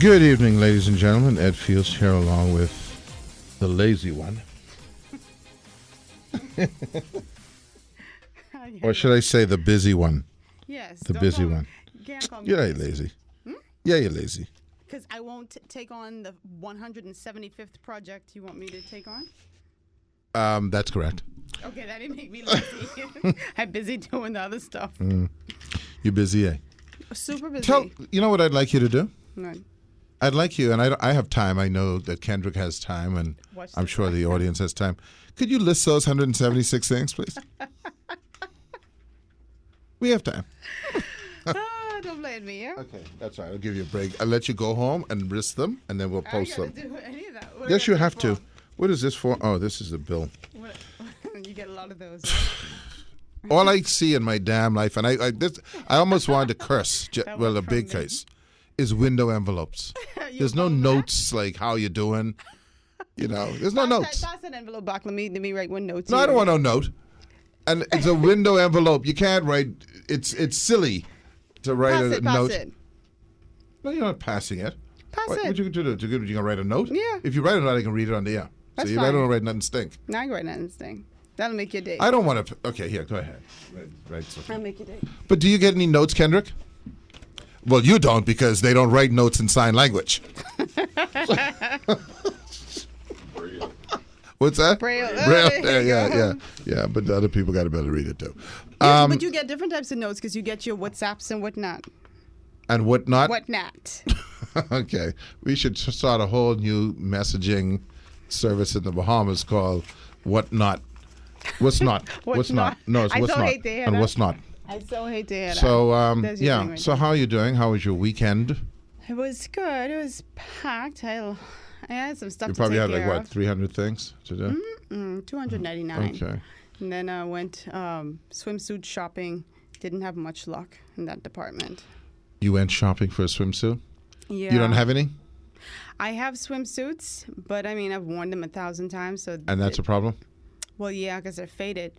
Good evening, ladies and gentlemen. Ed Fields here along with the lazy one. Or should I say the busy one? Yes. The busy one. Can't call me You're busy. lazy. Yeah, you're lazy. Because I won't take on the 175th project you want me to take on? That's correct. Okay, that didn't make me lazy. I'm busy doing the other stuff. You're busy, eh? Super busy. You know what I'd like you to do? Right. I'd like you, and I have time. I know that Kendrick has time, and Watch I'm this. sure the audience has time. Could you list those 176 things, please? We have time. Don't blame me, yeah? Okay, that's all right. I'll give you a break. I'll let you go home and list them, and then we'll post I them. gotta do any of that. What Yes, do you I have do to. for? What is this for? Oh, this is the bill. What- you get a lot of those. All I see in my damn life, and I almost wanted to curse. That Well, was a big from me. case is window envelopes. There's no notes like how you doing. You know, there's no notes. Pass that envelope back. Let me write one note. No, I don't want no note. And it's a window envelope. You can't write. It's silly to write Pass a it, pass note. it. No, you're not passing it. Pass What it. you do? You gonna write a note? Yeah. If you write a note, I can read it on the air. That's so you fine. don't write nothing stink. Now I can write that thing. That'll make your day. I don't want to. Okay, here, go ahead. Write something. That'll make your day. But do you get any notes, Kendrick? Well, you don't because they don't write notes in sign language. What's that? Braille. Braille. Oh, there you go. Yeah. But the other people got to be able to read it too. Yes, but you get different types of notes because you get your WhatsApps and whatnot. And whatnot. Whatnot. Okay, we should start a whole new messaging service in the Bahamas called "Whatnot." What's not? What's not? not? No, it's I what's so not. hate to hear And that. what's not? I so hate to hear that. So There's your thing yeah. right So there. how are you doing? How was your weekend? It was good. It was packed. I had some stuff You to probably take had like care what, 300 things to do? of. 299. Okay. And then I went swimsuit shopping. Didn't have much luck in that department. You went shopping for a swimsuit? Yeah. You don't have any? I have swimsuits, but I mean I've worn them 1,000 times. So And that's a problem? well, yeah, because they're faded.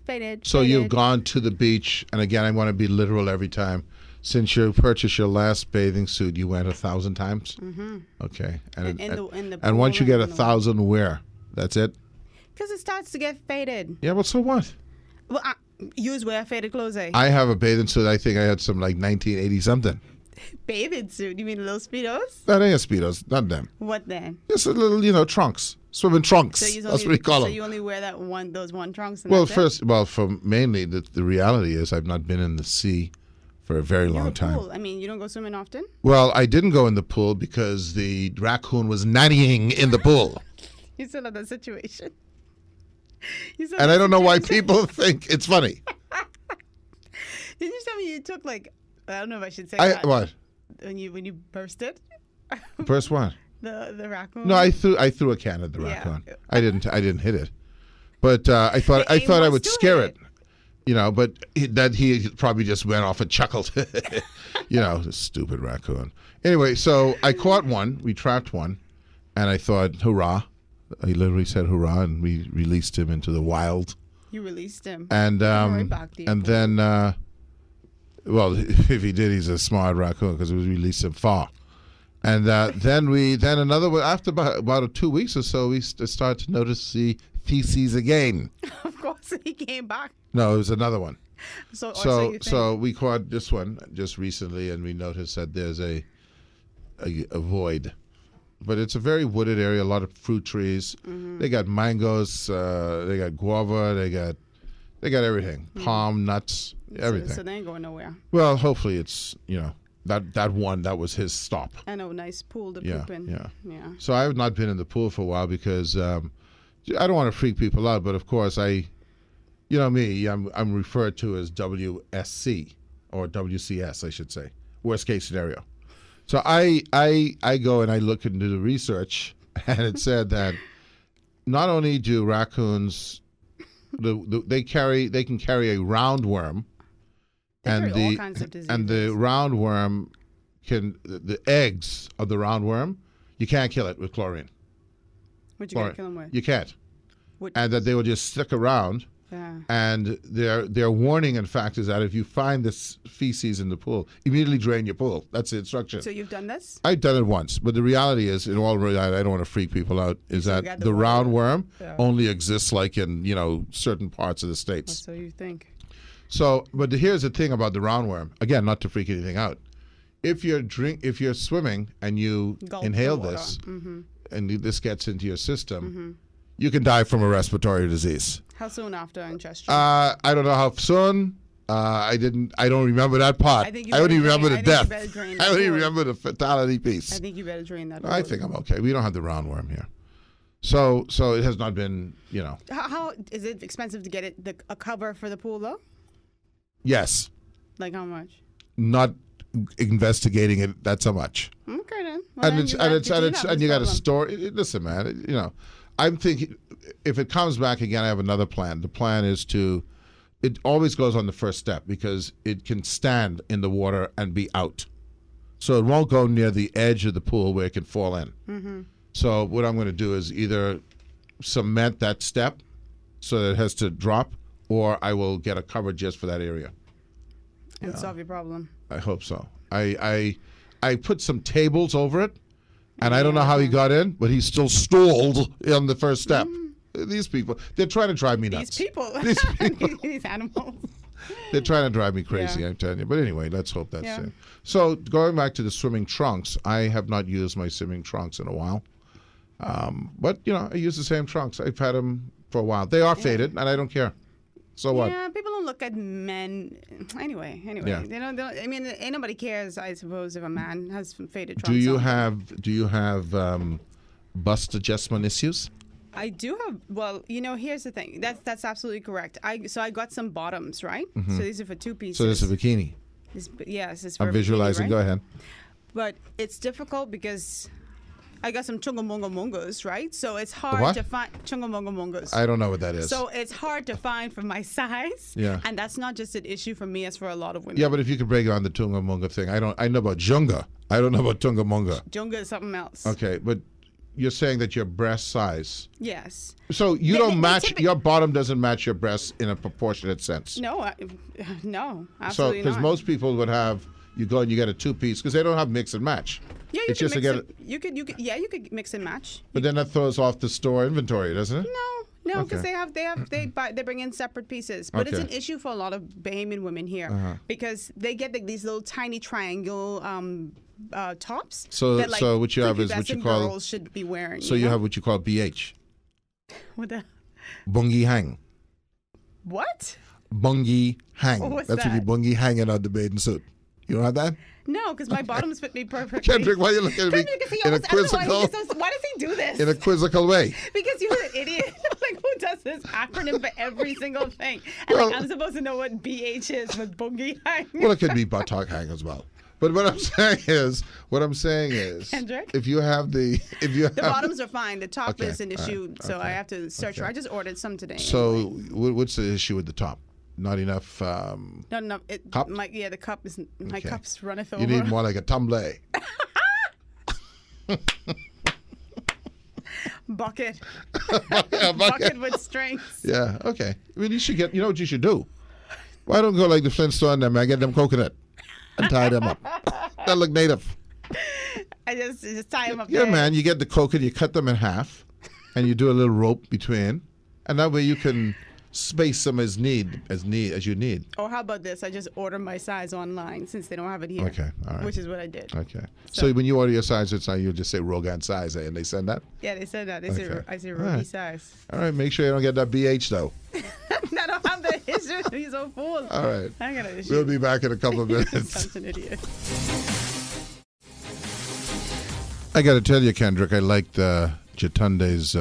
So you've gone to the beach, and again, I want to be literal every time. Since you purchased your last bathing suit, you went 1,000 times? Mm-hmm. Okay. And, In the and once you pool get and the- 1,000, where? That's it? Because it starts to get faded. Yeah, but so what? Well, use wear faded clothes, eh? I have a bathing suit. I think I had some like 1980 something. Bathing suit? You mean little Speedos? That ain't Speedos, not them. What then? Just a little, trunks, swimming trunks. So you That's only, what we call so them. you only wear those one trunks? And Well, that's it? for mainly the reality is I've not been in the sea for a very You're long a time. pool. I mean, you don't go swimming often? Well, I didn't go in the pool because the raccoon was nannying in the pool. You still have that situation. You still And have I don't know why situation. people think it's funny. Did you tell me you took I don't know if I should say I that. what? When you burst it? First one? The raccoon? No, I threw a can at the Yeah. raccoon. I didn't hit it. But I thought The aim I was would to scare hit it. You know, but he probably just went off and chuckled. You know, the stupid raccoon. Anyway, so I caught one. We trapped one, and I thought, hurrah! I literally said hurrah, and we released him into the wild. You released him. And right back to your and pool. then, well, if he did, he's a smart raccoon because we released him far. And then another one after about 2 weeks or so, we started to notice the feces again. Of course, he came back. No, it was another one. So you So think. we caught this one just recently, and we noticed that there's a void, but it's a very wooded area. A lot of fruit trees. Mm-hmm. They got mangoes. They got guava. They got everything. Palm nuts. Everything. So they ain't going nowhere. Well, hopefully it's that one that was his stop. I know, nice pool to Yeah, poop in. yeah. Yeah. So I have not been in the pool for a while because I don't want to freak people out, but of course you know me, I'm referred to as WSC or WCS, I should say, worst case scenario. So I go and I look into the research, and it said that not only do raccoons they can carry a roundworm, They and carry all kinds of and the diseases. roundworm the eggs of the roundworm, you can't kill it with chlorine. What you gonna kill him with? You can't. What- And that they will just stick around Yeah. And their warning, in fact, is that if you find this feces in the pool, immediately drain your pool. That's the instruction. So you've done this? I've done it once, but the reality is, in all reality, I don't want to freak people out, is So you that got the the roundworm Yeah. only exists like in, certain parts of the States. So you think? So, but here's the thing about the roundworm. Again, not to freak anything out. If you're swimming and you Gulp the inhale water. this, Mm-hmm. and this gets into your system, you can die from a respiratory disease. How soon after ingestion? I don't know how soon. I don't remember that part. I think you I only better remember drain- the I think you death. better drain I that only pool. remember the fatality piece. I think you better drain that. I pool. think I'm okay. We don't have the roundworm here. So it has not been, How is it expensive to get a cover for the pool though? yes, Like how much? not investigating it. That's how much. Okay then. Well, then you You got to store. Listen, man. I'm thinking if it comes back again, I have another plan. The plan is it always goes on the first step because it can stand in the water and be out. So it won't go near the edge of the pool where it can fall in. Mm-hmm. So what I'm going to do is either cement that step so that it has to drop, or I will get a cover just for that area. and solve your problem. I hope so. I put some tables over it, and I don't know how he got in, but he's still stalled on the first step. These people, they're trying to drive me nuts. These people, these animals. They're trying to drive me crazy, Yeah. I'm telling you. But anyway, let's hope that's Yeah. it. So going back to the swimming trunks, I have not used my swimming trunks in a while. But, I use the same trunks. I've had them for a while. They are faded, and I don't care. So what? Yeah, people don't look at men. Anyway, Yeah. they don't. I mean, ain't nobody cares. I suppose if a man has faded trunks. Do you on. have bust adjustment issues? I do have. Well, here's the thing. That's absolutely correct. I got some bottoms, right? So these are for two pieces. So this is a bikini. This is for I'm a bikini, visualizing. right? Go ahead. But it's difficult because I got some chungamungamungas, right? So it's what? hard to find chungamungamungas. I don't know what that is. So it's hard to find for my size. Yeah. And that's not just an issue for me; it's for a lot of women. Yeah, but if you could break down the Tunga Munga thing, I know about Junga. I don't know about Tunga Munga. Junga is something else. Okay, but you're saying that your breast size. Yes. So you They- don't they match, your bottom doesn't match your breasts in a proportionate sense. No, no, So, absolutely because not. most people would have, you go and you get a two-piece, because they don't have mix and match. Yeah, you it's could just to mix get it. You could. Yeah, you could mix and match. But then that throws off the store inventory, doesn't it? No, because Okay. they bring in separate pieces. But it's Okay. an issue for a lot of Bahamian women here because they get these little tiny triangle tops. So- that, like, so what you have is what you prepubescent call- girls should be wearing. So you have what you call BH, what the bungi hang. what? Bungi hang. What's That's when you that? bungi hanging out the bathing suit. You don't have that? No, because my bottoms fit me perfectly. Kendrick, why are you looking at me Kendrick, he in a always- I don't know quizzical, why does he do this? in a quizzical way? Because you're an idiot. Like, who does this acronym for every single thing? And Well- I'm supposed to know what BH is with bungie hang. Well, it could be buttock hang as well. But what I'm saying is, Kendrick? if you have The bottoms are fine. The top Okay, is an all right, issue, so okay, I have to search for. okay. I just ordered some today. So anyway. what's the issue with the top? Not enough. Not enough. Cup? The cup is my Okay. cup's runneth over. You need more like a tumbler. bucket. A bucket with strings. Yeah. Okay. I mean, you should get. You know what you should do? Why don't go like the Flintstone them? I get them coconut and tie them up. That look native. I just tie them up. Yeah, there. man. You get the coconut, you cut them in half, and you do a little rope between, and that way you can space them as you need. Or how about this? I just order my size online since they don't have it here. Okay, all right. Which is what I did. Okay. So when you order your size, it's not you just say Rogan size, and they send that. Yeah, they said that. They Okay. said I say All Ruby right. size. All right. Make sure you don't get that BH though. I don't have the issue. He's so fool. All right. I got an issue. We'll be back in a couple of minutes. Such an idiot. I got to tell you, Kendrick, I liked Jatunde's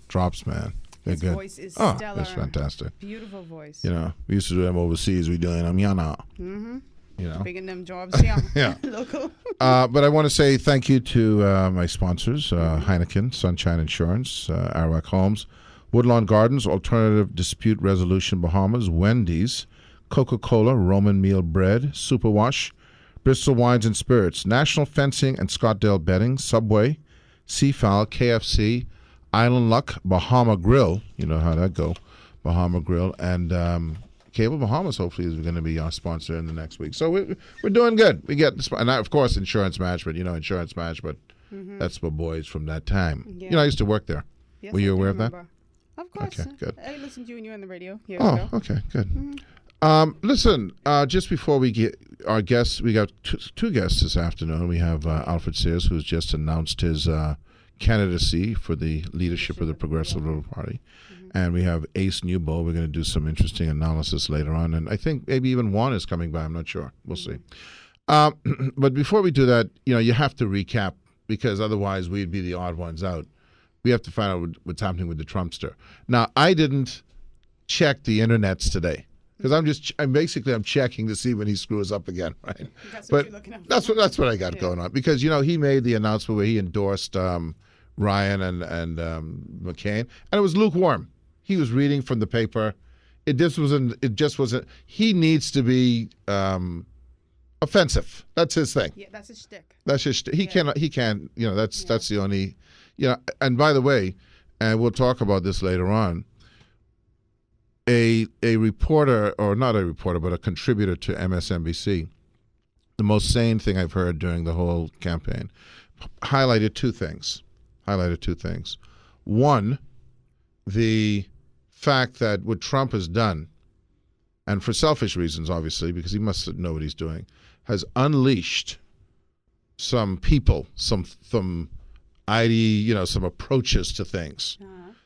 drops, man. They're His good. voice is Oh, stellar. that's fantastic. Beautiful voice. You know, we used to do them overseas. We doing them, you know. You know. Big in them jobs, yeah. Yeah. Local. But I want to say thank you to my sponsors, Heineken, Sunshine Insurance, Arawak Homes, Woodlawn Gardens, Alternative Dispute Resolution Bahamas, Wendy's, Coca-Cola, Roman Meal Bread, Superwash, Bristol Wines and Spirits, National Fencing and Scottdale Bedding, Subway, Seafowl, KFC, Island Luck, Bahama Grill, you know how that go, Bahama Grill, and Cable Bahamas hopefully is going to be our sponsor in the next week. So we're doing good. We get, and of course, insurance management. Insurance management. That's for boys from that time. Yeah. I used to work there. Yes, Were you I do aware of that? remember. Of course. Okay, good. I listened to you when you were on the radio years Oh, ago. okay, good. Listen, just before we get our guests, we got two guests this afternoon. We have Alfred Sears, who's just announced his candidacy for the leadership of the Progressive Liberal Party. And we have Ace Newbold. We're going to do some interesting analysis later on. And I think maybe even Juan is coming by. I'm not sure. We'll see. But before we do that, you have to recap, because otherwise we'd be the odd ones out. We have to find out what's happening with the Trumpster. Now, I didn't check the internets today, because I'm checking to see when he screws up again, right? That's what you're looking at. That's what I got going on, because he made the announcement where he endorsed Ryan and McCain, and it was lukewarm. He was reading from the paper. It just wasn't. He needs to be offensive. That's his thing. Yeah, that's his shtick. That's his. He can't. That's the only. And by the way, and we'll talk about this later on. A reporter, or not a reporter, but a contributor to MSNBC, the most sane thing I've heard during the whole campaign, highlighted two things. One, the fact that what Trump has done, and for selfish reasons, obviously, because he must know what he's doing, has unleashed some people, some approaches to things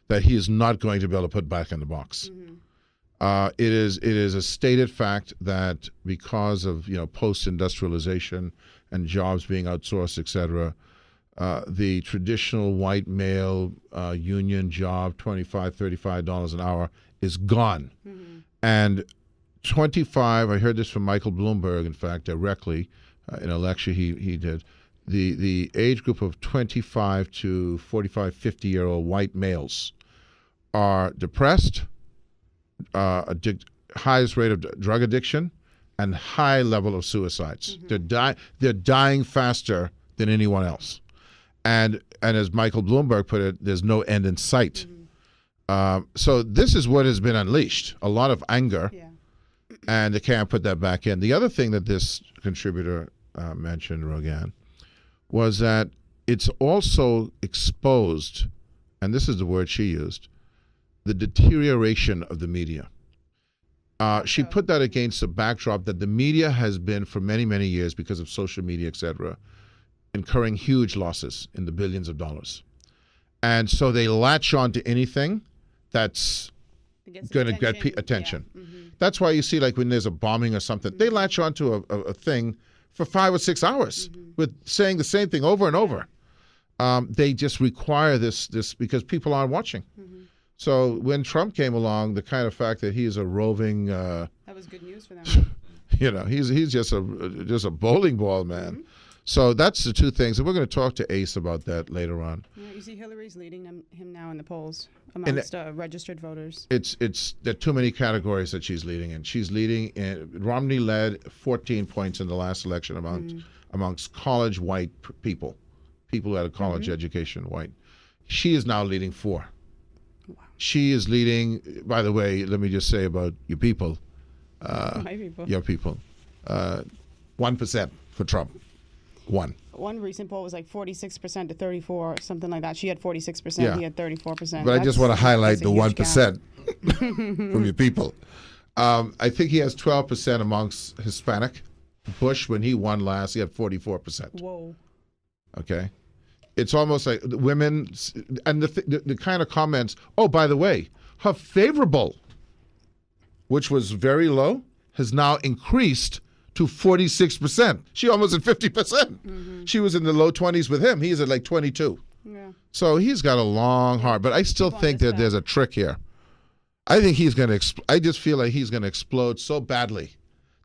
that he is not going to be able to put back in the box. It is a stated fact that because of post-industrialization and jobs being outsourced, etc., the traditional white male union job, $25, $35 an hour, is gone. And 25, I heard this from Michael Bloomberg, in fact, directly in a lecture he did, the age group of 25 to 45, 50-year-old white males are depressed, highest rate of drug addiction, and high level of suicides. They're dying faster than anyone else. And as Michael Bloomberg put it, there's no end in sight. So this is what has been unleashed, a lot of anger, and they can't put that back in. The other thing that this contributor mentioned, Rogan, was that it's also exposed, and this is the word she used, the deterioration of the media. She put that against the backdrop that the media has been, for many, many years, because of social media, etc., incurring huge losses in the billions of dollars. And so they latch on to anything that's going to get attention. That's why you see, like, when there's a bombing or something, they latch on to a thing for 5 or 6 hours with saying the same thing over and over. They just require this because people aren't watching. So when Trump came along, the kind of fact that he's a roving, that was good news for them. He's just a bowling ball, man. So that's the two things, and we're going to talk to Ace about that later on. Yeah, you see, Hillary's leading him now in the polls amongst registered voters. There are too many categories that she's leading in. She's leading in. Romney led 14 points in the last election amongst college white people who had a college education, white. She is now leading 4. Wow. She is leading. By the way, let me just say about your people, my people, your people, 1% for Trump. One recent poll was like 46% to 34%, something like that. She had 46%, he had 34%. But I just want to highlight the 1% from your people. I think he has 12% amongst Hispanic. Bush, when he won last, he had 44%. Whoa. Okay. It's almost like the women, and the kind of comments, oh, by the way, her favorable, which was very low, has now increased to 46%. She almost at 50%. She was in the low 20s with him. He's at like 22. Yeah. So he's got a long heart, but I still think that there's a trick here. I think he's going to. I just feel like he's going to explode so badly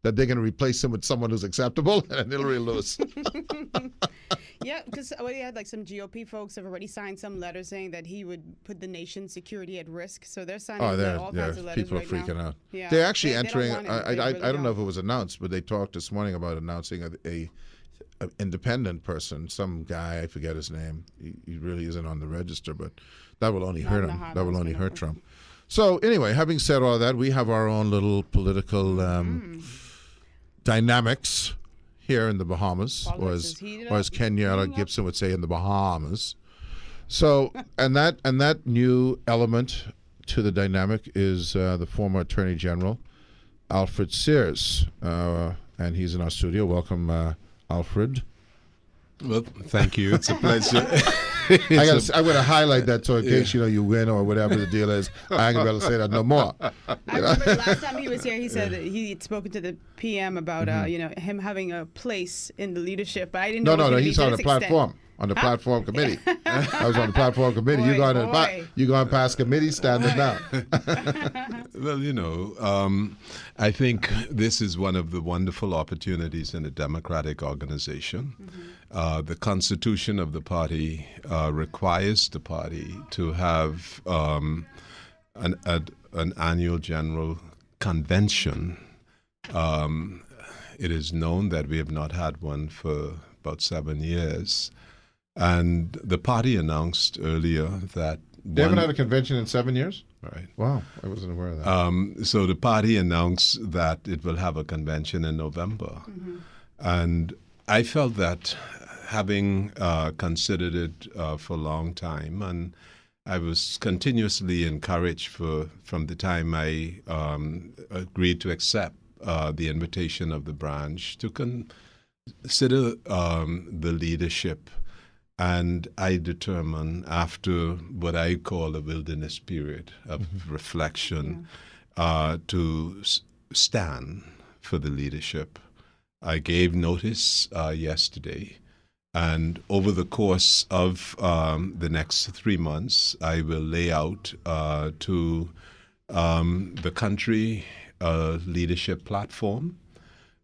that they're going to replace him with someone who's acceptable, and Hillary will lose. Yeah, because we had like some GOP folks have already signed some letters saying that he would put the nation's security at risk. So they're signing all kinds of letters people are freaking out. Yeah. They're actually entering. I don't know if it was announced, but they talked this morning about announcing a independent person, some guy, I forget his name. He really isn't on the register, but that will only hurt him. That will only hurt Trump. So anyway, having said all that, we have our own little political dynamics here in the Bahamas, or as Kenya Gibson would say, in the Bahamas. So, and that new element to the dynamic is the former Attorney General, Alfred Sears, and he's in our studio. Welcome, Alfred. Well, thank you. It's a pleasure. I'm going to highlight that so in case you win or whatever the deal is, I ain't going to be able to say that no more. I remember the last time he was here, he said that he had spoken to the PM about him having a place in the leadership, but I didn't know. No, he's on the platform. On the platform committee. I was on the platform committee. You going past committee standing down. Well, I think this is one of the wonderful opportunities in a democratic organization. The constitution of the party requires the party to have an annual general convention. It is known that we have not had one for about 7 years. And the party announced earlier that they haven't had a convention in 7 years? Right. Wow, I wasn't aware of that. So the party announced that it will have a convention in November. And I felt that, having considered it for a long time, and I was continuously encouraged from the time I agreed to accept the invitation of the branch to consider the leadership. And I determined, after what I call a wilderness period of reflection, to stand for the leadership. I gave notice yesterday, and over the course of the next 3 months, I will lay out to the country a leadership platform.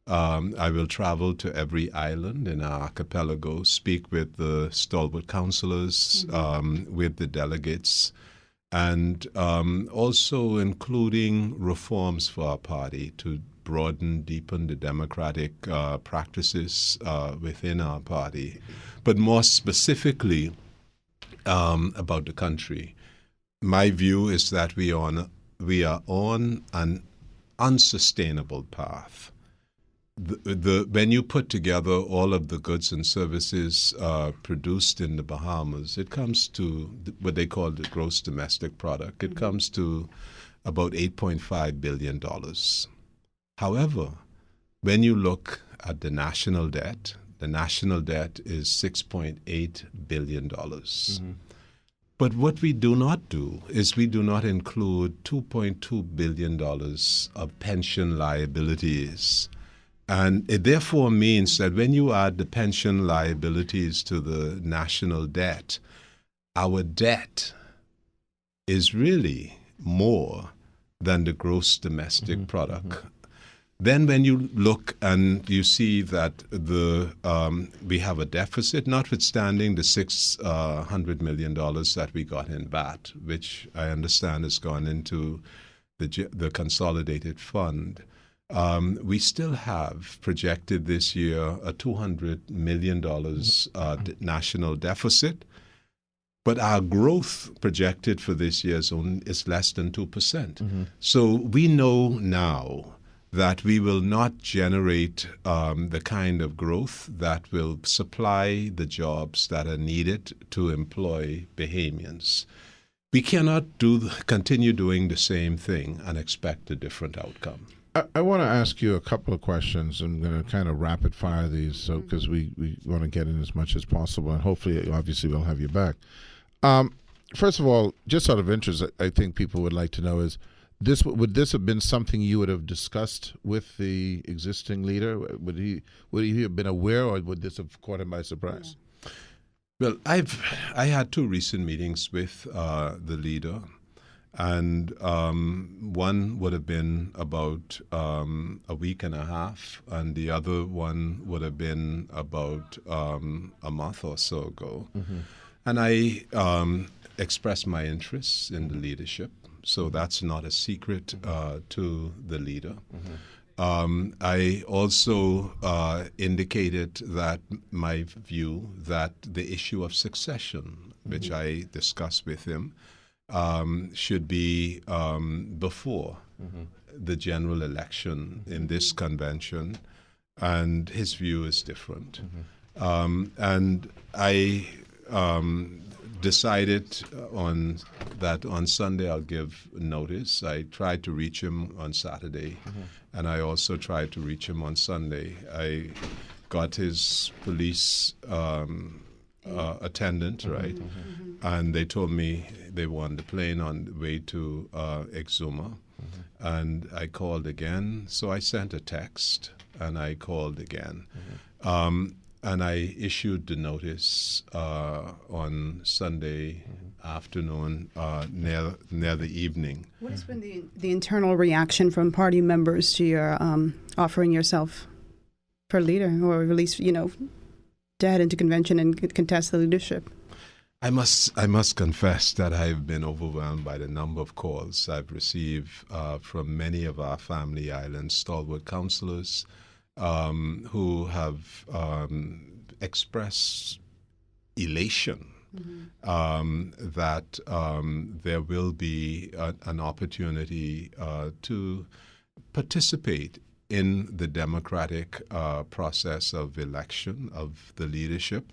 I will travel to every island in our archipelago, speak with the stalwart councillors, with the delegates, and also including reforms for our party to broaden, deepen the democratic practices within our party. But more specifically about the country, my view is that we are on an unsustainable path. When you put together all of the goods and services produced in the Bahamas, it comes to what they call the gross domestic product. It comes to about $8.5 billion. However, when you look at the national debt is $6.8 billion. But what we do not do is we do not include $2.2 billion of pension liabilities. And it therefore means that when you add the pension liabilities to the national debt, our debt is really more than the gross domestic product. Then when you look and you see that we have a deficit, notwithstanding the $600 million that we got in VAT, which I understand has gone into the consolidated fund, we still have projected this year a $200 million national deficit, but our growth projected for this year is less than 2%. So we know now that we will not generate the kind of growth that will supply the jobs that are needed to employ Bahamians. We cannot continue doing the same thing and expect a different outcome. I want to ask you a couple of questions. I'm going to kind of rapid fire these because we want to get in as much as possible, and hopefully, obviously, we'll have you back. First of all, just out of interest, I think people would like to know is, would this have been something you would have discussed with the existing leader? Would he have been aware, or would this have caught him by surprise? Well, I had 2 recent meetings with the leader, and one would have been about a week and a half, and the other one would have been about a month or so ago. And I expressed my interests in the leadership. So that's not a secret to the leader. I also indicated that my view that the issue of succession, which I discussed with him, should be before the general election in this convention, and his view is different. And I decided on Sunday I'll give notice. I tried to reach him on Saturday, and I also tried to reach him on Sunday. I got his police attendant, right? And they told me they were on the plane on the way to Exuma. And I called again. So I sent a text, and I called again. And I issued the notice on Sunday afternoon, near the evening. What has been the internal reaction from party members to your offering yourself for leader, or at least, to head into convention and contest the leadership? I must confess that I've been overwhelmed by the number of calls I've received from many of our Family Island stalwart councillors who have expressed elation that there will be an opportunity to participate in the democratic process of election of the leadership.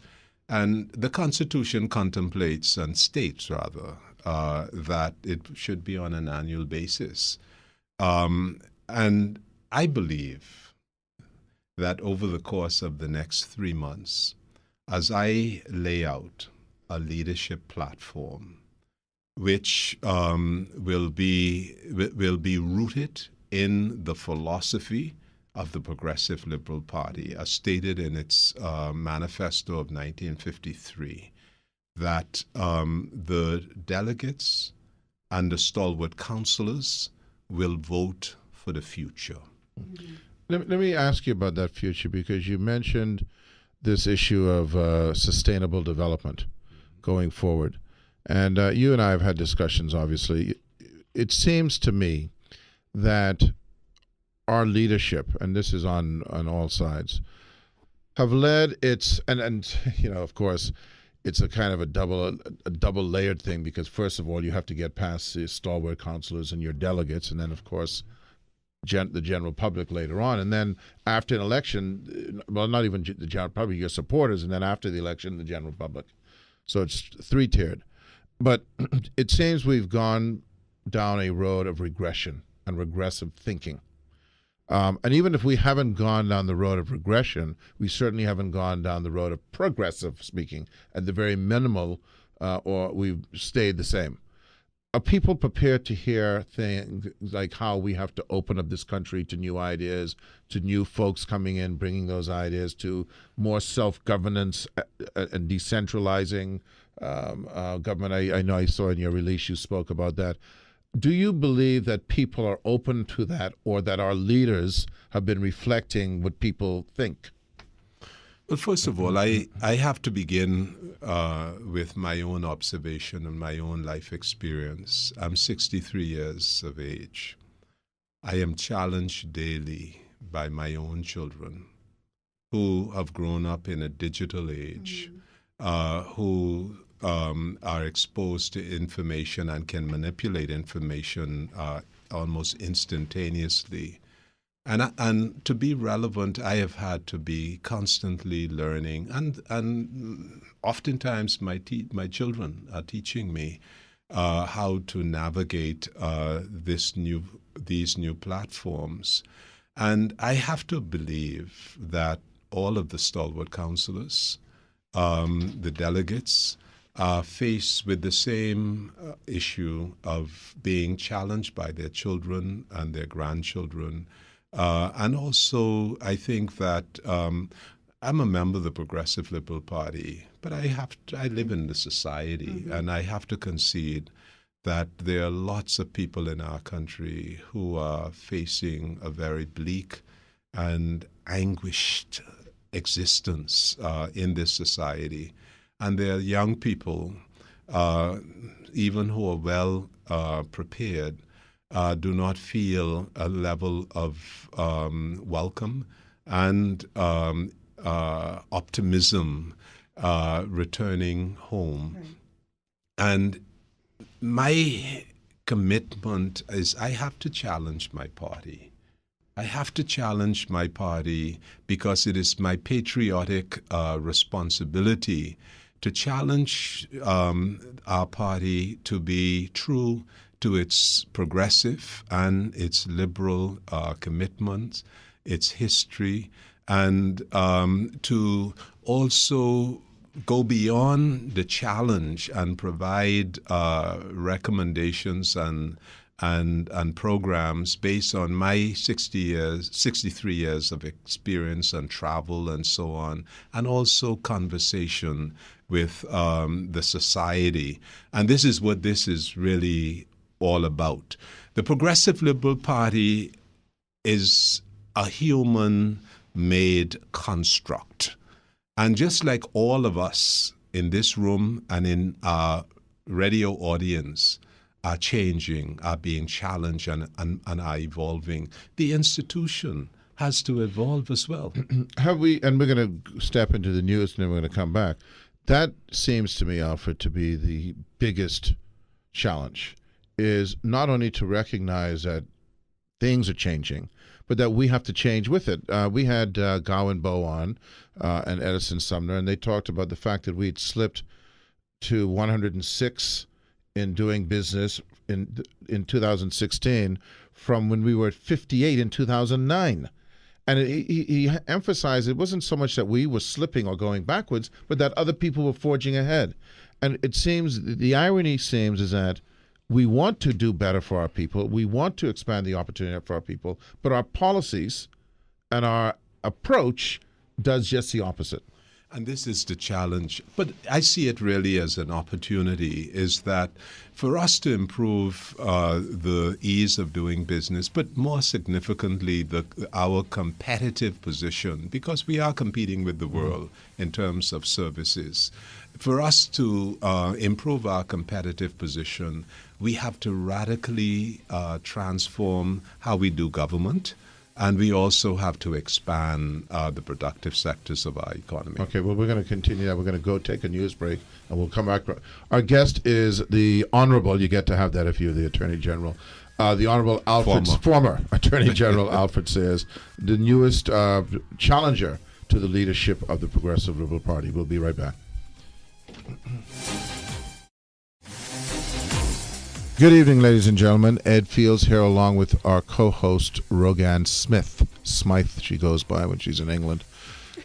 And the Constitution contemplates and states, rather, that it should be on an annual basis. And I believe that over the course of the next 3 months, as I lay out a leadership platform, which will be rooted in the philosophy of the Progressive Liberal Party, as stated in its manifesto of 1953, that the delegates and the stalwart councillors will vote for the future. Let me ask you about that future, because you mentioned this issue of sustainable development going forward. And you and I have had discussions, obviously. It seems to me that our leadership, and this is on all sides, have led its, and of course, it's a kind of a double layered thing, because first of all, you have to get past the stalwart councillors and your delegates, and then, of course, the general public later on. And then after an election, well, not even the general public, your supporters, and then after the election, the general public. So it's three-tiered. But it seems we've gone down a road of regression and regressive thinking. And even if we haven't gone down the road of regression, we certainly haven't gone down the road of progressive speaking, at the very minimal, or we've stayed the same. Are people prepared to hear things like how we have to open up this country to new ideas, to new folks coming in, bringing those ideas, to more self-governance and decentralizing government? I know I saw in your release you spoke about that. Do you believe that people are open to that, or that our leaders have been reflecting what people think? Well, first of all, I have to begin with my own observation and my own life experience. I'm 63 years of age. I am challenged daily by my own children who have grown up in a digital age, who are exposed to information and can manipulate information almost instantaneously. And to be relevant, I have had to be constantly learning, and oftentimes my children are teaching me how to navigate these new platforms. And I have to believe that all of the stalwart councillors, the delegates, are faced with the same issue of being challenged by their children and their grandchildren. And also, I think that I'm a member of the Progressive Liberal Party, but I live in the society, and I have to concede that there are lots of people in our country who are facing a very bleak and anguished existence in this society. And there are young people, even who are well prepared, do not feel a level of welcome and optimism returning home. Right. And my commitment is I have to challenge my party. I have to challenge my party because it is my patriotic responsibility to challenge our party to be true to its progressive and its liberal commitments, its history, and to also go beyond the challenge and provide recommendations and programs based on my 63 years of experience and travel and so on, and also conversation with the society. And this is what this is really all about. The Progressive Liberal Party is a human-made construct. And just like all of us in this room and in our radio audience are changing, are being challenged and are evolving, the institution has to evolve as well. Have we, and we're going to step into the news and then we're going to come back. That seems to me, Alfred, to be the biggest challenge, is not only to recognize that things are changing, but that we have to change with it. We had Gowan Bowe on and Edison Sumner, and they talked about the fact that we'd slipped to 106 in doing business in 2016 from when we were at 58 in 2009. And he emphasized it wasn't so much that we were slipping or going backwards, but that other people were forging ahead. And it seems, the irony seems, is that we want to do better for our people. We want to expand the opportunity for our people, but our policies and our approach does just the opposite. And this is the challenge, but I see it really as an opportunity, is that for us to improve the ease of doing business, but more significantly, our competitive position, because we are competing with the world in terms of services. For us to improve our competitive position, we have to radically transform how we do government. And we also have to expand the productive sectors of our economy. Okay, well, we're going to continue that. We're going to go take a news break, and we'll come back. Our guest is the Honorable, you get to have that if you're the Attorney General, the Honorable Alfred, former Attorney General Alfred Sayers, the newest challenger to the leadership of the Progressive Liberal Party. We'll be right back. Good evening, ladies and gentlemen. Ed Fields here along with our co-host, Rogan Smith. Smythe, she goes by when she's in England.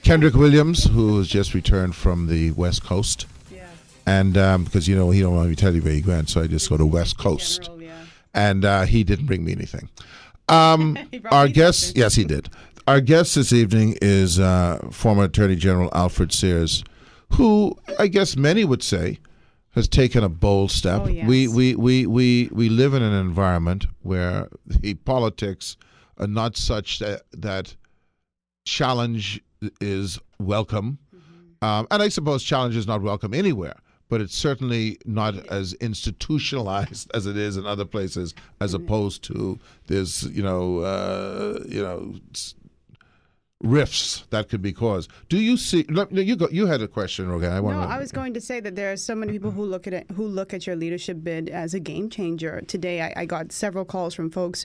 Kendrick Williams, who has just returned from the West Coast. Yeah. And because, he don't want me to tell you where he went, so I just go to West Coast. General, yeah. And he didn't bring me anything. Our guest, yes, he did. Our guest this evening is former Attorney General Alfred Sayers, who I guess many would say has taken a bold step. Oh, yes. We live in an environment where the politics are not such that challenge is welcome. Mm-hmm. And I suppose challenge is not welcome anywhere, but it's certainly not as institutionalized as it is in other places, as opposed to there's, rifts that could be caused. Do you see? You had a question, Rogan. I was going to say that there are so many people who look at your leadership bid as a game changer. Today, I got several calls from folks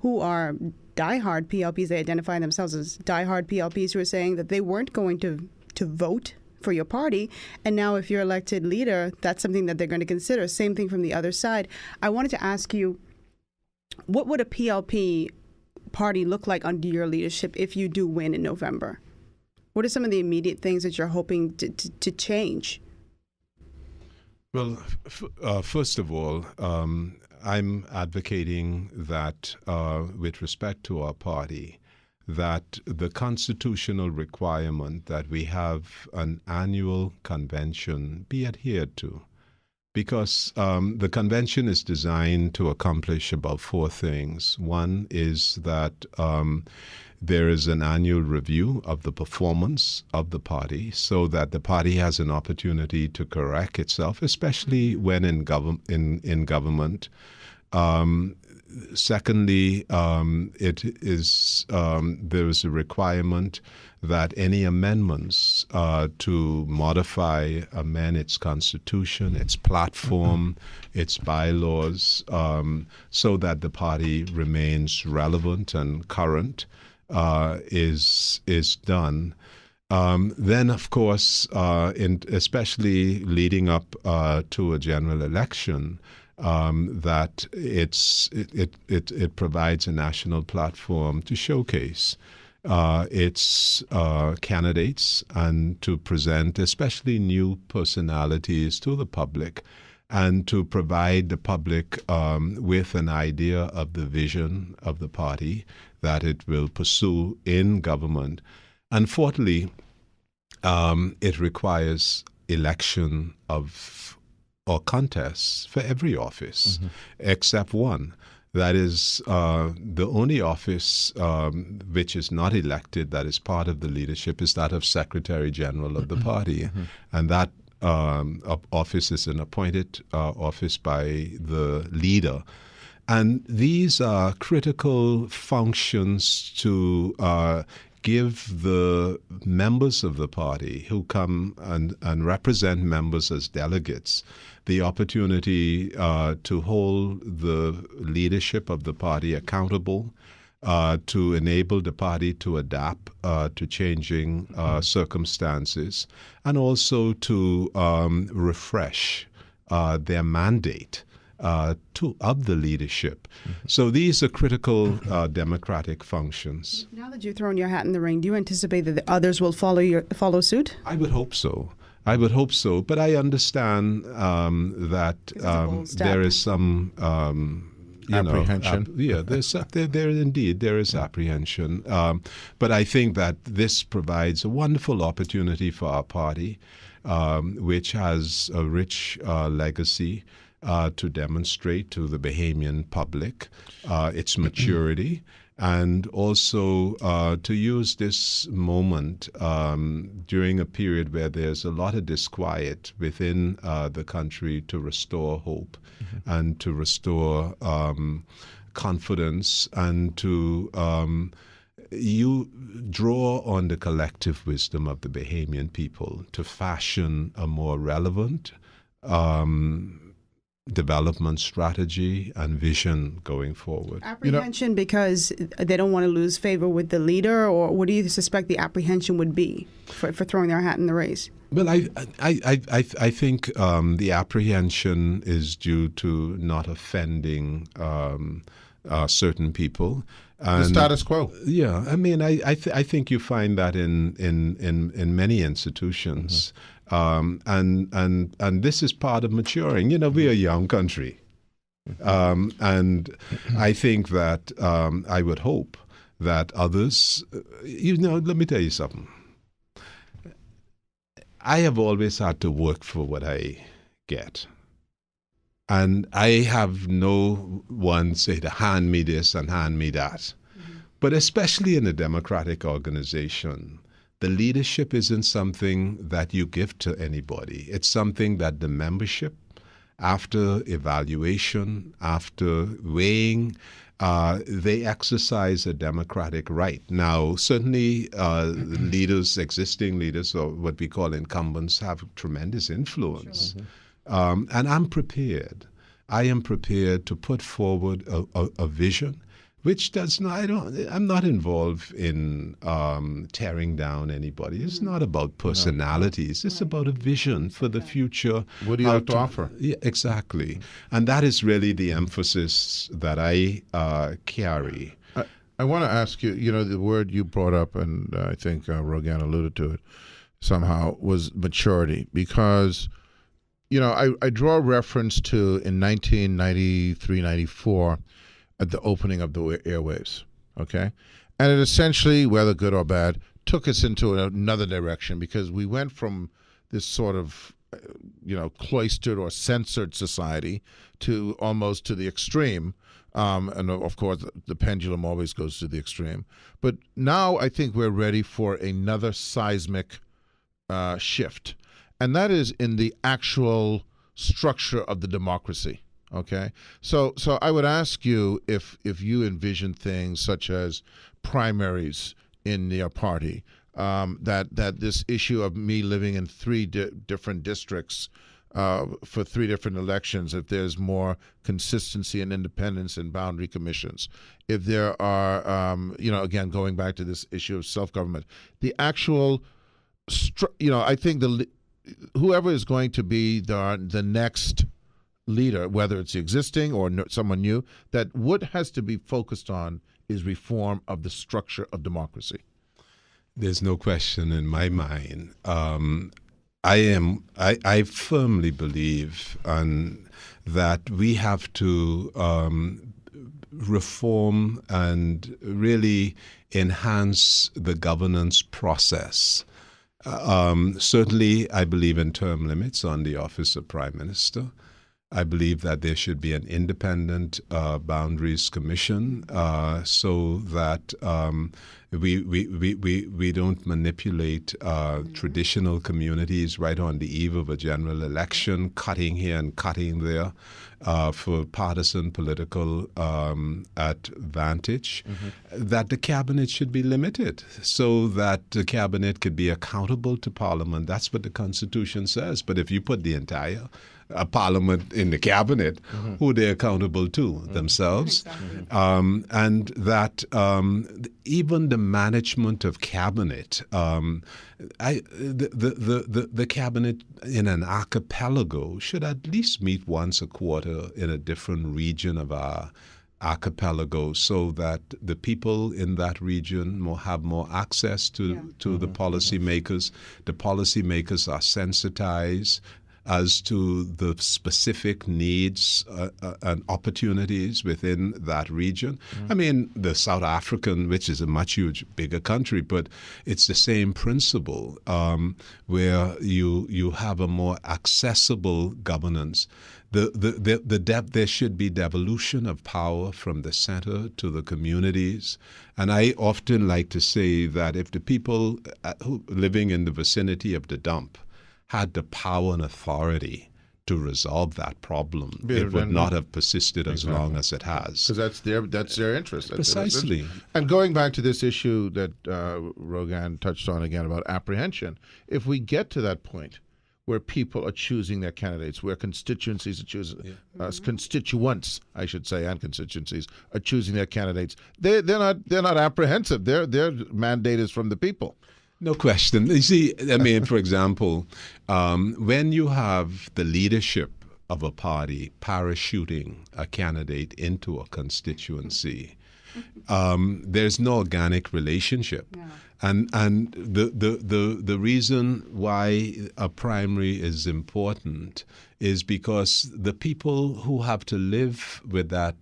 who are diehard PLPs. They identify themselves as diehard PLPs who are saying that they weren't going to vote for your party, and now if you're elected leader, that's something that they're going to consider. Same thing from the other side. I wanted to ask you, what would a PLP party look like under your leadership if you do win in November? What are some of the immediate things that you're hoping to change? Well, first of all, I'm advocating that with respect to our party, that the constitutional requirement that we have an annual convention be adhered to. Because the convention is designed to accomplish about four things. One is that there is an annual review of the performance of the party so that the party has an opportunity to correct itself, especially when in government. Secondly, there is a requirement that any amendments to modify, amend its constitution, its platform, its bylaws, so that the party remains relevant and current, is done. Then, of course, especially leading up to a general election, that it provides a national platform to showcase its candidates and to present especially new personalities to the public, and to provide the public with an idea of the vision of the party that it will pursue in government. And fourthly, it requires election of or contests for every office, except one. That is the only office which is not elected, that is part of the leadership, is that of Secretary General of the party. And that office is an appointed office by the leader. And these are critical functions to give the members of the party who come and represent members as delegates the opportunity to hold the leadership of the party accountable, to enable the party to adapt to changing circumstances, and also to refresh their mandate of the leadership. So these are critical democratic functions. Now that you've thrown your hat in the ring, do you anticipate that the others will follow suit? I would hope so. But I understand that there is some apprehension. There is apprehension. But I think that this provides a wonderful opportunity for our party, which has a rich legacy, to demonstrate to the Bahamian public its maturity, and also to use this moment during a period where there's a lot of disquiet within the country to restore hope and to restore confidence, and to you draw on the collective wisdom of the Bahamian people to fashion a more relevant development strategy and vision going forward. Apprehension because they don't want to lose favor with the leader, or what do you suspect the apprehension would be for throwing their hat in the race? Well, I think the apprehension is due to not offending certain people. And, the status quo. Yeah, I mean, I think you find that in many institutions. And this is part of maturing. We're a young country. And I think that I would hope that others, let me tell you something. I have always had to work for what I get. And I have no one say to hand me this and hand me that. But especially in a democratic organization, the leadership isn't something that you give to anybody. It's something that the membership, after evaluation, after weighing, they exercise a democratic right. Now, certainly existing leaders, or what we call incumbents, have tremendous influence. Sure. And I'm prepared. I am prepared to put forward a vision, which does not, I'm not involved in tearing down anybody. It's not about personalities. It's about a vision for the future. What do you have to offer? Yeah, exactly. And that is really the emphasis that I carry. I want to ask you, the word you brought up, and I think Rogan alluded to it somehow, was maturity. Because, I draw reference to in 1993, 94, at the opening of the airwaves, okay? And it essentially, whether good or bad, took us into another direction, because we went from this sort of, cloistered or censored society to almost to the extreme. And of course, the pendulum always goes to the extreme. But now I think we're ready for another seismic shift. And that is in the actual structure of the democracy. Okay, so I would ask you if you envision things such as primaries in your party, that this issue of me living in three different districts for three different elections, if there's more consistency and independence in boundary commissions, if there are, again, going back to this issue of self-government, the actual, I think whoever is going to be the next leader, whether it's existing or someone new, that what has to be focused on is reform of the structure of democracy. There's no question in my mind. I firmly believe that we have to reform and really enhance the governance process. Certainly, I believe in term limits on the office of Prime Minister. I believe that there should be an independent boundaries commission so that we don't manipulate traditional communities right on the eve of a general election, cutting here and cutting there for partisan political advantage. That the cabinet should be limited so that the cabinet could be accountable to Parliament. That's what the Constitution says. But if you put the entire Parliament in the cabinet, who they're accountable to? Themselves. Exactly. And that even the management of cabinet, the cabinet in an archipelago should at least meet once a quarter in a different region of our archipelago so that the people in that region have more access to the policymakers. The policymakers are sensitized as to the specific needs and opportunities within that region. I mean, the South African, which is a much bigger country, but it's the same principle where you have a more accessible governance. There should be devolution of power from the center to the communities. And I often like to say that if the people living in the vicinity of the dump had the power and authority to resolve that problem, it would not have persisted as long as it has. Because that's their interest. Precisely. And going back to this issue that Rogan touched on again about apprehension, if we get to that point where people are choosing their candidates, where constituencies are choosing, constituents, I should say, and constituencies are choosing their candidates, they're not apprehensive. Their mandate is from the people. No question. You see, I mean, for example, when you have the leadership of a party parachuting a candidate into a constituency, there's no organic relationship. Yeah. And the reason why a primary is important is because the people who have to live with that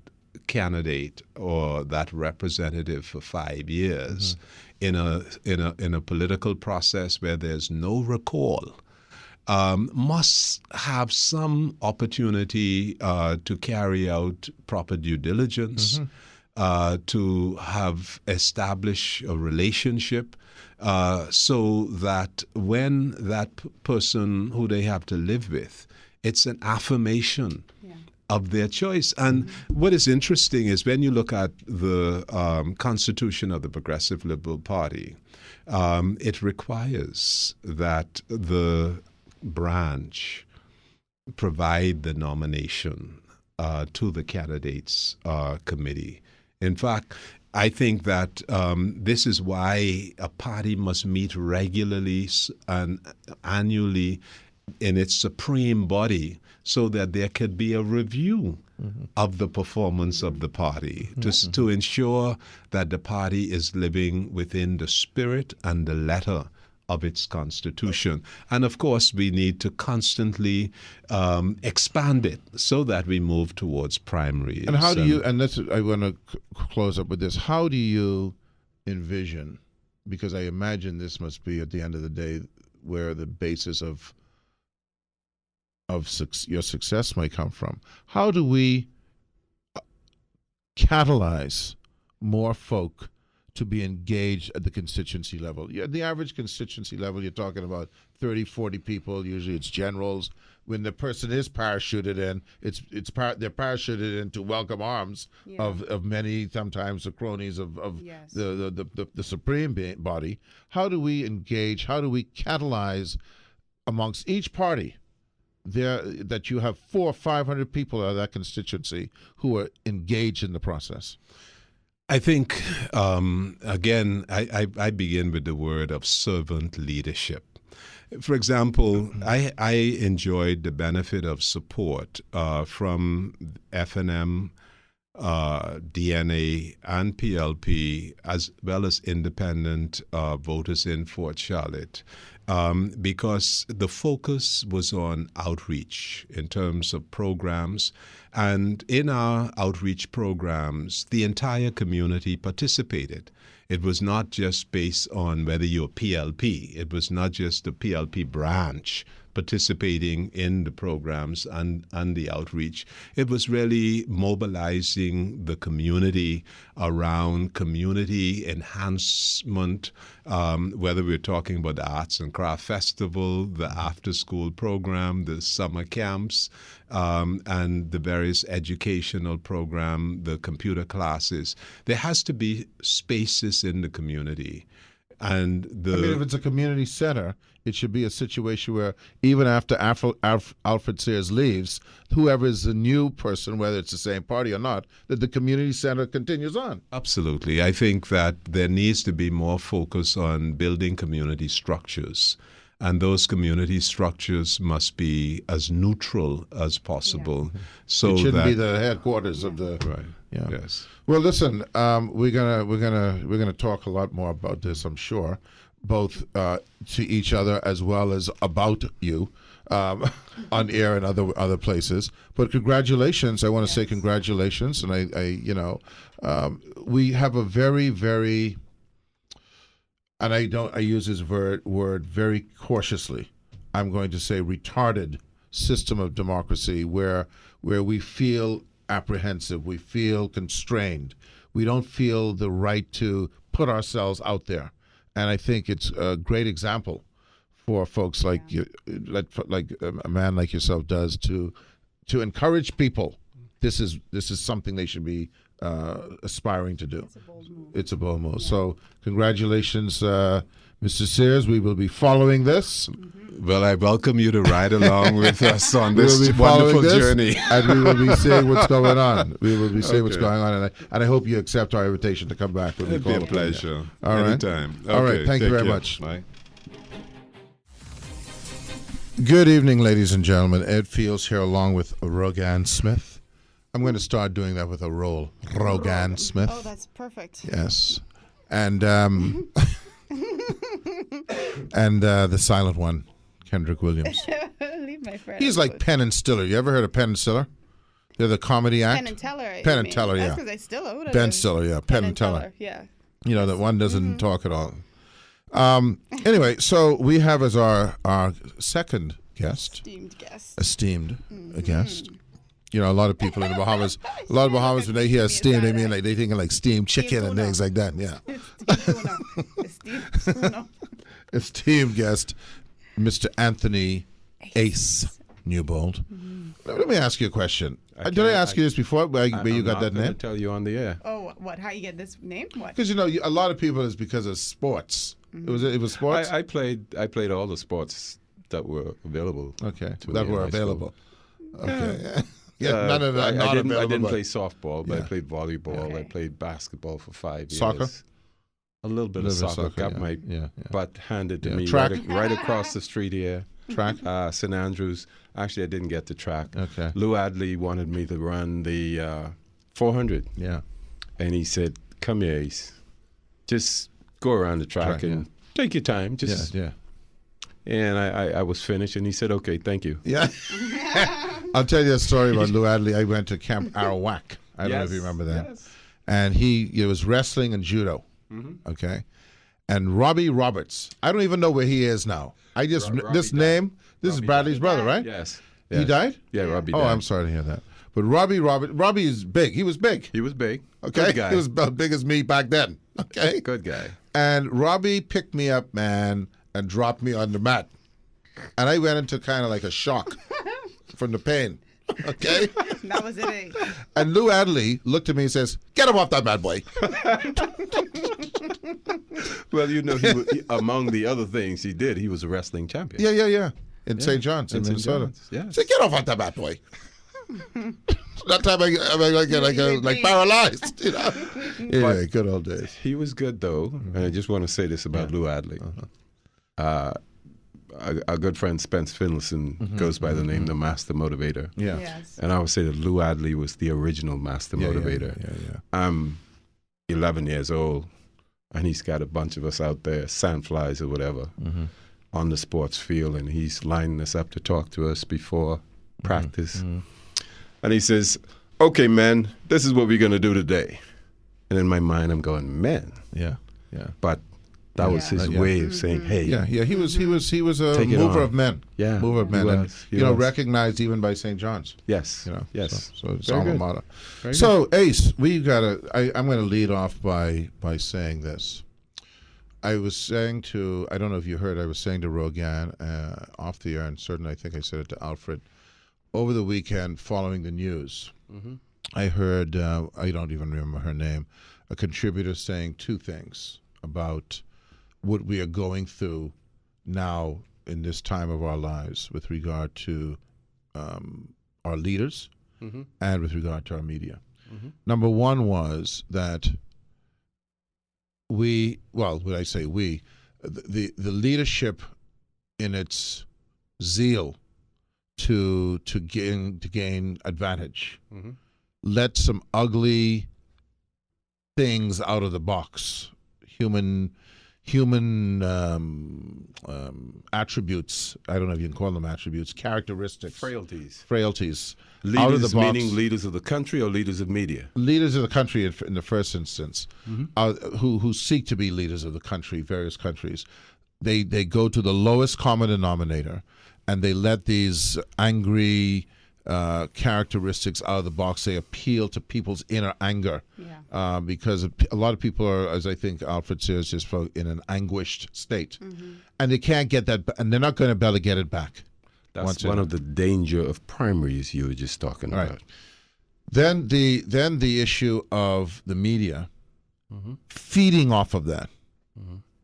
candidate or that representative for 5 years in a political process where there's no recall must have some opportunity to carry out proper due diligence, to have established a relationship so that when that person who they have to live with, it's an affirmation of their choice. And what is interesting is when you look at the Constitution of the Progressive Liberal Party, it requires that the branch provide the nomination to the candidates committee. In fact, I think that this is why a party must meet regularly and annually in its supreme body so that there could be a review of the performance of the party to ensure that the party is living within the spirit and the letter of its constitution. And of course, we need to constantly expand it so that we move towards primaries. And how do you, and that's, I want to close up with this, how do you envision, because I imagine this must be at the end of the day where the basis of your success might come from. How do we catalyze more folk to be engaged at the constituency level? Yeah, the average constituency level, you're talking about 30, 40 people. Usually it's generals. When the person is parachuted in, they're parachuted into welcome arms of many, sometimes the cronies of the supreme body. How do we engage? How do we catalyze amongst each party that you have 400 or 500 people out of that constituency who are engaged in the process? I think, again, I begin with the word of servant leadership. For example, I enjoyed the benefit of support from FNM, DNA, and PLP, as well as independent voters in Fort Charlotte, because the focus was on outreach in terms of programs. And in our outreach programs, the entire community participated. It was not just based on whether you're PLP. It was not just the PLP branch participating in the programs and the outreach. It was really mobilizing the community around community enhancement, whether we're talking about the Arts and Craft Festival, the after-school program, the summer camps, and the various educational program, the computer classes. There has to be spaces in the community. And if it's a community center, it should be a situation where even after Alfred Sears leaves, whoever is the new person, whether it's the same party or not, that the community center continues on. Absolutely. I think that there needs to be more focus on building community structures. And those community structures must be as neutral as possible. Yeah. So it shouldn't be the headquarters of the right. Yeah. Yes. Well, listen, we're gonna talk a lot more about this, I'm sure, both to each other as well as about you on air and other places. But congratulations! I want to say congratulations, and I we have a very, very, and I use this word very cautiously. I'm going to say retarded system of democracy where we feel apprehensive, we feel constrained, we don't feel the right to put ourselves out there. And I think it's a great example for folks like you, like a man like yourself does to encourage people. This is something they should be aspiring to do. It's a bold move. Yeah. So congratulations, Mr. Sears. We will be following this. Well, I welcome you to ride along with us on this wonderful journey. And we will be seeing what's going on. We will be seeing what's going on. And I hope you accept our invitation to come back. It'd be a pleasure. All right. Anytime. Okay, all right. Thank you very much. Bye. Good evening, ladies and gentlemen. Ed Fields here along with Rogan Smith. I'm going to start doing that with a roll. Rogan Smith. Oh, that's perfect. Yes. And and the silent one, Kendrick Williams. Leave my friend. He's like Penn and Stiller. You ever heard of Penn and Stiller? They're the comedy act. Penn and Teller. Penn and Teller, yeah. That's because I still owe it. Ben Stiller, yeah. Penn and Teller. Yeah. You know, that one doesn't talk at all. Anyway, so we have as our second guest. Esteemed guest. You know, a lot of people in the Bahamas, when they hear steam, they mean like they thinking like steamed chicken and things like that. Yeah. Esteemed guest, Mr. Anthony Ace Newbold. Let me ask you a question. Did I ask you this before? Where you got that name? I'm tell you on the air. Oh, what? How you get this name? What? Because you know, a lot of people is because of sports. It was sports. I played all the sports that were available. Okay, that were available. Okay. Yeah, none of that. I didn't play softball, but I played volleyball. Okay. I played basketball for 5 years. Soccer? A little bit of soccer. Got my butt handed to me track? right across the street here. Track? St. Andrews. Actually, I didn't get to track. Okay. Lou Adley wanted me to run the 400. Yeah. And he said, come here, Ace. Just go around the track and take your time. Just yeah. And I was finished, and he said, okay, thank you. Yeah. I'll tell you a story about Lou Adley. I went to Camp Arawak. I don't know if you remember that. Yes. And it was wrestling and judo. Okay. And Robbie Roberts. I don't even know where he is now. I just, this name, this is Bradley's brother, right? Yes. He died? Yeah, Robbie died. Oh, I'm sorry to hear that. But Robbie is big. He was big. He was big. Okay, Good guy. he was about big as me back then. Okay, Good guy. and Robbie picked me up, man, and dropped me on the mat, and I went into kind of like a shock from the pain. Okay, That was it. and Lou Adley looked at me and says, "Get him off that bad boy." Well, among the other things he did, he was a wrestling champion. Yeah. In St. John's, in St. Minnesota. John's, yes. Say, get off that bad boy. That time I get like paralyzed. You know. Anyway, good old days. He was good, though. And I just want to say this about Lou Adley. Our good friend Spence Finlayson goes by the name the Master Motivator. Yeah. Yes. And I would say that Lou Adley was the original Master Motivator. Yeah. I'm 11 years old, and he's got a bunch of us out there, sandflies or whatever, on the sports field, and he's lining us up to talk to us before practice. And he says, "Okay, man, this is what we're going to do today." And in my mind, I'm going, "Man." Yeah. But that was his way of saying, "Hey." Yeah. He was a Take it mover on. of men. Yeah, Mover of he men. was. He And, was. recognized even by St. John's. Yes. You know. Yes. So it's Very alma good. mater. Very So Ace, I'm going to lead off by saying this. I was saying to, I don't know if you heard, I was saying to Rogan off the air, and certainly I think I said it to Alfred, over the weekend following the news, I heard, I don't even remember her name, a contributor saying two things about what we are going through now in this time of our lives with regard to our leaders and with regard to our media. Number one was that when I say we, the leadership in its zeal to gain advantage let some ugly things out of the box, human attributes. I don't know if you can call them attributes, characteristics, frailties out of the Leaders box. meaning leaders of the country or leaders of media? Leaders of the country in the first instance, who seek to be leaders of the country, various countries, they go to the lowest common denominator, and they let these angry characteristics out of the box. They appeal to people's inner anger, because a lot of people are, as I think Alfred says, just in an anguished state, and they can't get that, and they're not going to be able to get it back. That's one of the danger of primaries you were just talking Right. about. Then the issue of the media feeding off of that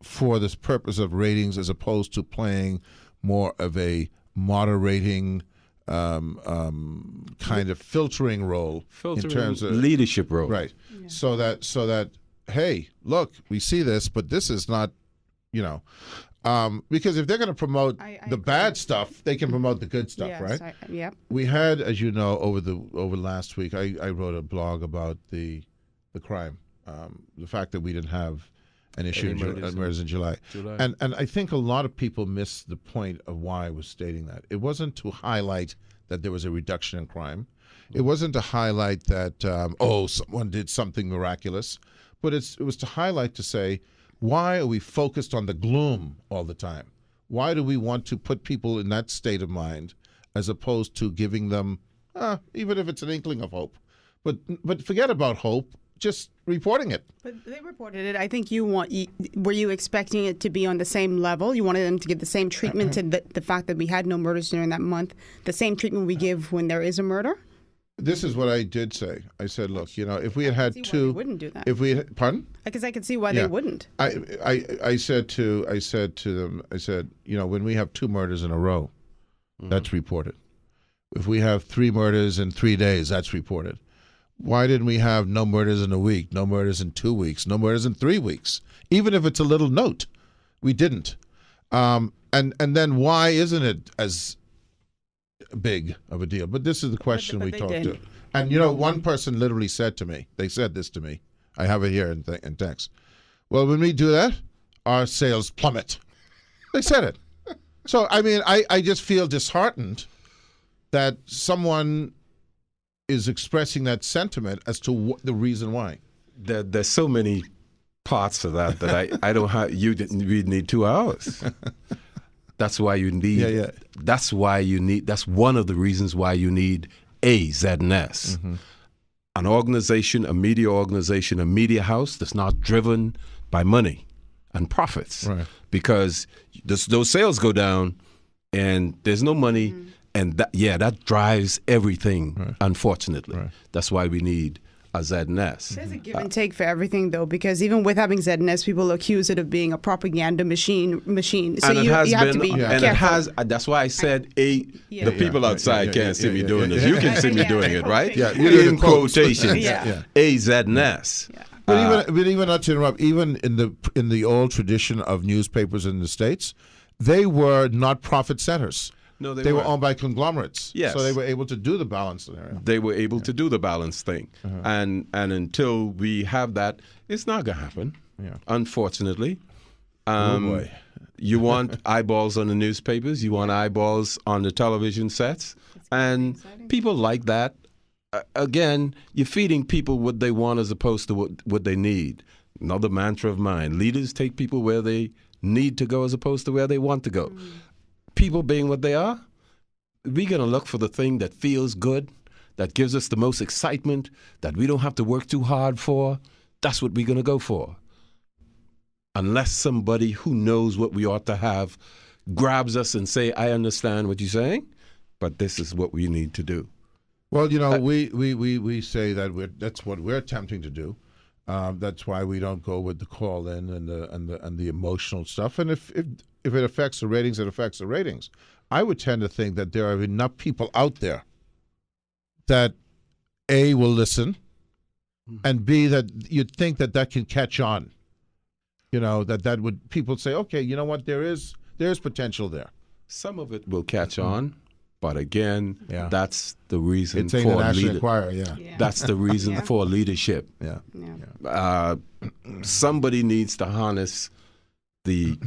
for this purpose of ratings, as opposed to playing more of a moderating kind of filtering role in terms of leadership role. right. So that hey, look, we see this, but this is not, because if they're going to promote the bad stuff, they can promote the good stuff, Yes, right? Yep. We had, as you know, over last week, I wrote a blog about the crime, the fact that we didn't have an issue in July. And I think a lot of people miss the point of why I was stating that. It wasn't to highlight that there was a reduction in crime. It wasn't to highlight that someone did something miraculous, but it was to highlight, to say, why are we focused on the gloom all the time? Why do we want to put people in that state of mind, as opposed to giving them, even if it's an inkling of hope, but forget about hope, just reporting it. But they reported it. I think were you expecting it to be on the same level? You wanted them to get the same treatment to the fact that we had no murders during that month, the same treatment we give when there is a murder? This is what I did say. I said, look, if we had See why two, they wouldn't do that. if we had, pardon? Because I could see why they wouldn't. I said to them, when we have two murders in a row, that's reported. If we have three murders in 3 days, that's reported. Why didn't we have no murders in a week, no murders in 2 weeks, no murders in 3 weeks? Even if it's a little note, we didn't. And then why isn't it as big of a deal? But this is the question we talked to. And one person literally said to me, they said this to me, I have it here in text. Well, when we do that, our sales plummet. They said it. So, I mean, I just feel disheartened that someone is expressing that sentiment as to the reason why. There's so many parts of that I don't have. We need 2 hours. That's why you need. That's why you need. That's one of the reasons why you need ZNS. An organization, a media organization, a media house that's not driven by money and profits. Right. Because those sales go down and there's no money, and that drives everything, unfortunately. Right. That's why we need a ZNS. There's a give and take for everything, though, because even with having ZNS, people accuse it of being a propaganda machine. So And you it has have to been, be and careful. it has. That's why I said the people outside can't see me doing this. You can see me doing it, right? Yeah, you do in the quotes. quotations. Yeah. A ZNS. But even not to interrupt, even in the old tradition of newspapers in the States, they were not profit centers. No, They were weren't. owned by conglomerates. Yes. So they were able to do the balance scenario. They were able to do the balance thing, and until we have that, it's not gonna happen. Yeah. Unfortunately. Boy. You want eyeballs on the newspapers. You want eyeballs on the television sets, and people like that. Again, you're feeding people what they want as opposed to what they need. Another mantra of mine: leaders take people where they need to go as opposed to where they want to go. People being what they are, we're going to look for the thing that feels good, that gives us the most excitement, that we don't have to work too hard for. That's what we're going to go for. Unless somebody who knows what we ought to have grabs us and say, I understand what you're saying, but this is what we need to do. Well, we say that that's what we're attempting to do. That's why we don't go with the call in and the emotional stuff. And if it affects the ratings, it affects the ratings. I would tend to think that there are enough people out there that A, will listen, and B, that you'd think that can catch on. That would, people say, okay, you know what, there's potential there. Some of it will catch on, but again, that's the reason It's in for the National leadership. Enquirer, That's the reason for leadership. Yeah. Somebody needs to harness the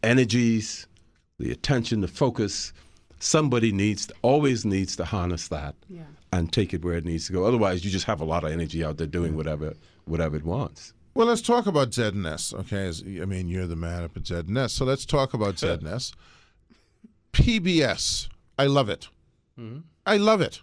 energies, the attention, the focus. Somebody always needs to harness that and take it where it needs to go. Otherwise, you just have a lot of energy out there doing whatever it wants. Well, let's talk about ZNS, okay? You're the man up at ZNS, so let's talk about ZNS. PBS, I love it. I love it.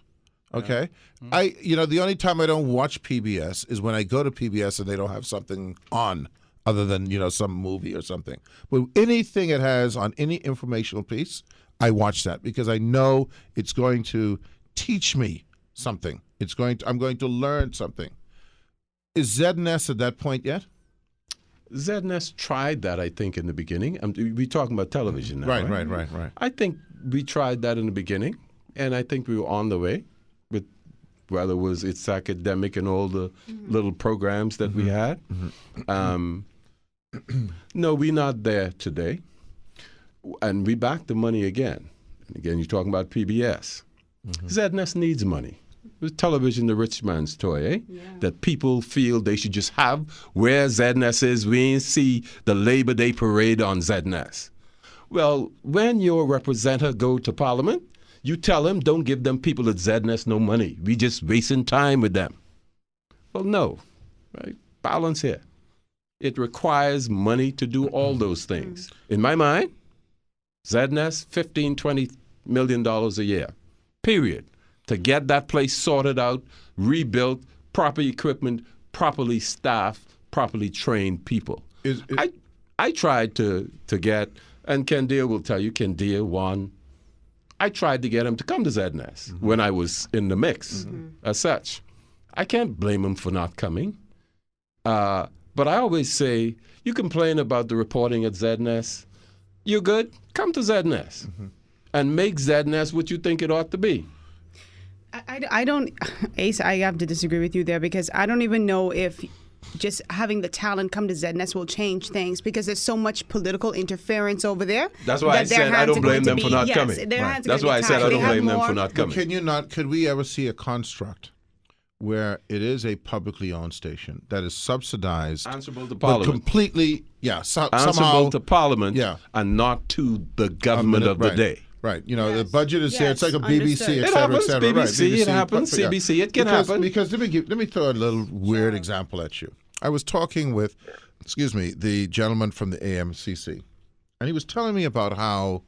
Okay, the only time I don't watch PBS is when I go to PBS and they don't have something on other than some movie or something. But anything it has on any informational piece, I watch that because I know it's going to teach me something. I'm going to learn something. Is ZNS at that point yet? ZNS tried that, I think, in the beginning. We're talking about television now, Right. I think we tried that in the beginning, and I think we were on the way with whether it was It's Academic and all the little programs that we had. No, we're not there today. And we back the money again. And again, you're talking about PBS. ZNS needs money. With television, the rich man's toy, eh? Yeah. That people feel they should just have. Where ZNS is, we ain't see the Labor Day parade on ZNS. Well, when your representative go to Parliament, you tell him, don't give them people at ZNS no money. We just wasting time with them. Well, no, right? Balance here. It requires money to do all those things. In my mind, ZNS, $15, $20 million a year, period. To get that place sorted out, rebuilt, proper equipment, properly staffed, properly trained people. I tried to get, and Ken Deere will tell you, I tried to get him to come to ZNS when I was in the mix as such. I can't blame him for not coming. But I always say, you complain about the reporting at ZNS, you're good, come to ZNS and make ZNS what you think it ought to be. I don't, Ace, I have to disagree with you there because I don't even know if just having the talent come to ZNS will change things because there's so much political interference over there. That's why I said I don't blame them for not coming. That's why I said I don't blame them for not coming. Could we ever see a construct where it is a publicly owned station that is subsidized, answerable to Parliament, but completely, answerable somehow to Parliament, and not to the government of the day. Right, the budget is there. It's like a BBC, et et cetera, et cetera. BBC, right. BBC, it happens. CBC, it can happen. Because let me throw a little weird example at you. I was talking with, the gentleman from the AMCC, and he was telling me about how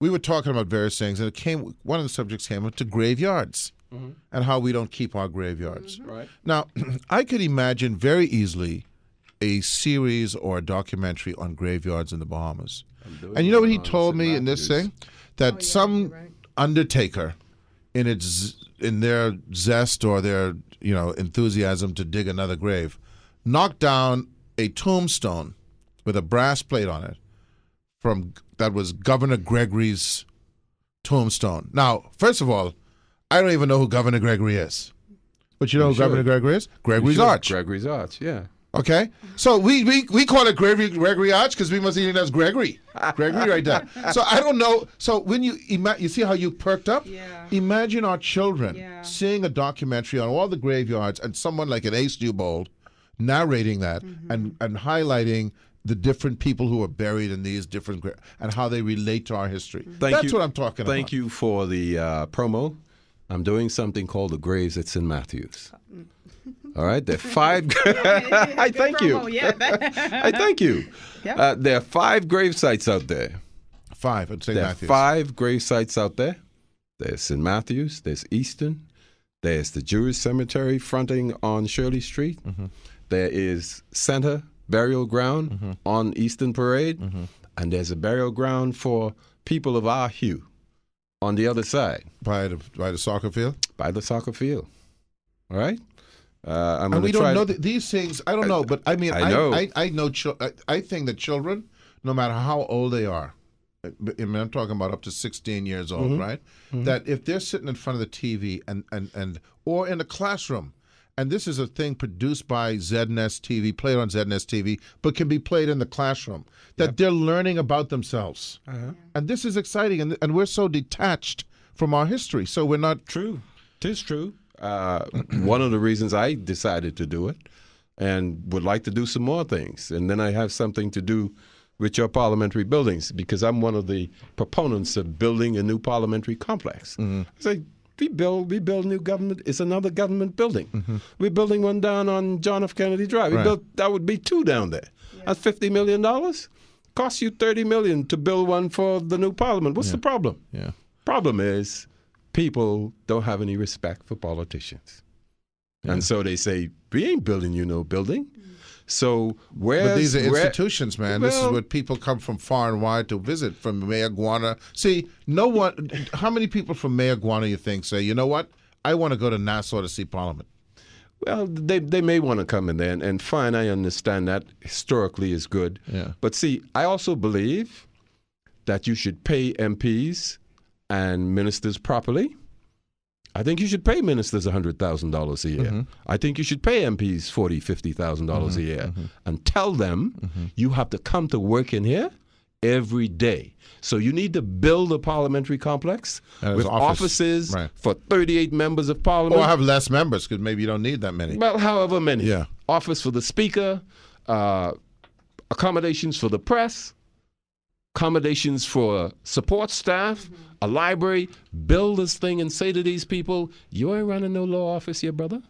we were talking about various things, and one of the subjects came up to graveyards and how we don't keep our graveyards. Right. Now, I could imagine very easily a series or a documentary on graveyards in the Bahamas. And you know what he told me in this thing? That some undertaker, in their zest or their enthusiasm to dig another grave, knocked down a tombstone with a brass plate on it that was Governor Gregory's tombstone. Now, first of all, I don't even know who Governor Gregory is. But you know who Governor Gregory is? Gregory's Arch. Gregory's Arch, yeah. Okay? So we call it Gregory Arch because we must think that's Gregory. Gregory right there. So I don't know. So when you see how you perked up? Yeah. Imagine our children seeing a documentary on all the graveyards and someone like an Ace Newbold narrating that and highlighting the different people who are buried in these different and how they relate to our history. That's what I'm talking about. Thank you for the promo. I'm doing something called the Graves at St. Matthews. All right, there are 5. I thank you. I thank you. There are 5 grave sites out there. 5 at St. Matthews. There are 5 grave sites out there. There's St. Matthews. There's Easton. There's the Jewish Cemetery fronting on Shirley Street. There is Center Burial Ground on Eastern Parade. And there's a burial ground for people of our hue on the other side. By the soccer field? By the soccer field. All right? And we don't know these things. I don't know, but I mean, I know. I know. I think that children, no matter how old they are, I mean, I'm talking about up to 16 years old, right? That if they're sitting in front of the TV and or in a classroom, and this is a thing produced by ZNS TV, played on ZNS TV, but can be played in the classroom, that they're learning about themselves, and this is exciting, and we're so detached from our history, so we're not true. It is true. One of the reasons I decided to do it and would like to do some more things. And then I have something to do with your parliamentary buildings because I'm one of the proponents of building a new parliamentary complex. I say, we build new government. It's another government building. We're building one down on John F. Kennedy Drive. That would be 2 down there. That's $50 million. Costs you $30 million to build one for the new parliament. What's the problem? Problem is, people don't have any respect for politicians. And so they say, we ain't building you no building. So But these are institutions, man. This is what people come from far and wide to visit, from Mayaguana. See, how many people from Mayaguana you think say, you know what, I want to go to Nassau to see Parliament? Well, they may want to come in there, and fine, I understand that. Historically is good. But see, I also believe that you should pay MPs and ministers properly. I think you should pay ministers $100,000 a year. I think you should pay MPs $40,000, $50,000 a year, and tell them you have to come to work in here every day. So you need to build a parliamentary complex with offices for 38 members of parliament. Or have less members because maybe you don't need that many. Well, however many. Office for the speaker, accommodations for the press, accommodations for support staff, a library. Build this thing and say to these people, you ain't running no law office here, brother.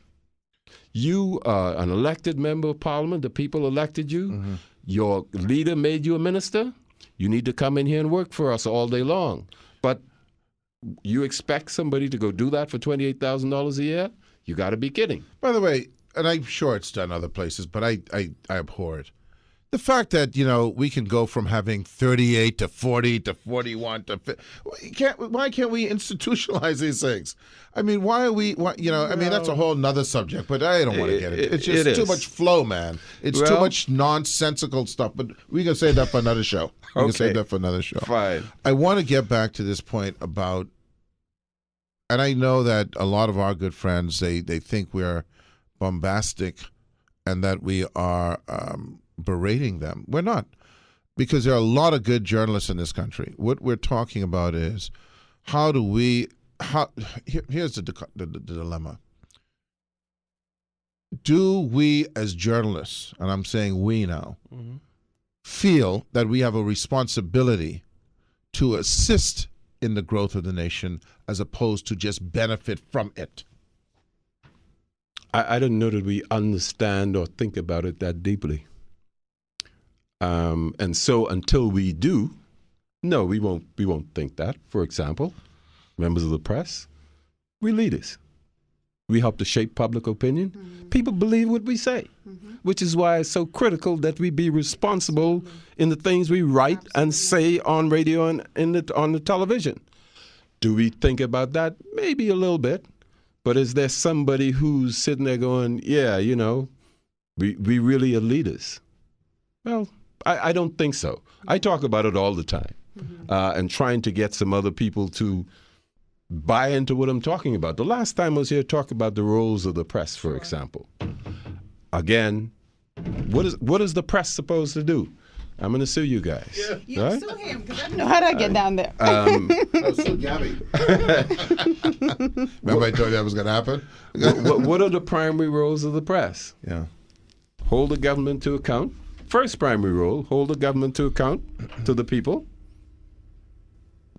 You are an elected member of parliament. The people elected you. Your leader made you a minister. You need to come in here and work for us all day long. But you expect somebody to go do that for $28,000 a year? You got to be kidding. By the way, and I'm sure it's done other places, but I abhor it. The fact that, we can go from having 38 to 40 to 41 to 50. Why can't we institutionalize these things? I mean, why are we, I mean, that's a whole nother subject, but I don't want to get it. It's just too much flow, man. It's too much nonsensical stuff, but we can save that for another show. We can save that for another show. Fine. I want to get back to this point about, and I know that a lot of our good friends, they think we're bombastic and that we are berating them. We're not, because there are a lot of good journalists in this country. What we're talking about is here's the dilemma. Do we as journalists, and I'm saying we now, feel that we have a responsibility to assist in the growth of the nation as opposed to just benefit from it? I didn't know that we understand or think about it that deeply. And so until we do, No, we won't. We won't think that. For example, members of the press, we leaders. We help to shape public opinion. People believe what we say, which is why it's so critical that we be responsible in the things we write and say on radio and on the television. Do we think about that? Maybe a little bit. But is there somebody who's sitting there going, yeah, we really are leaders? Well, I don't think so. I talk about it all the time and trying to get some other people to buy into what I'm talking about. The last time I was here, talk about the roles of the press, for example. Again, what is the press supposed to do? I'm going to sue you guys. Yeah. You right? sue him because I don't know how to get down there. Sue Gabby. Remember I told you that was going to happen? What are the primary roles of the press? Yeah. Hold the government to account. First primary role, hold the government to account to the people.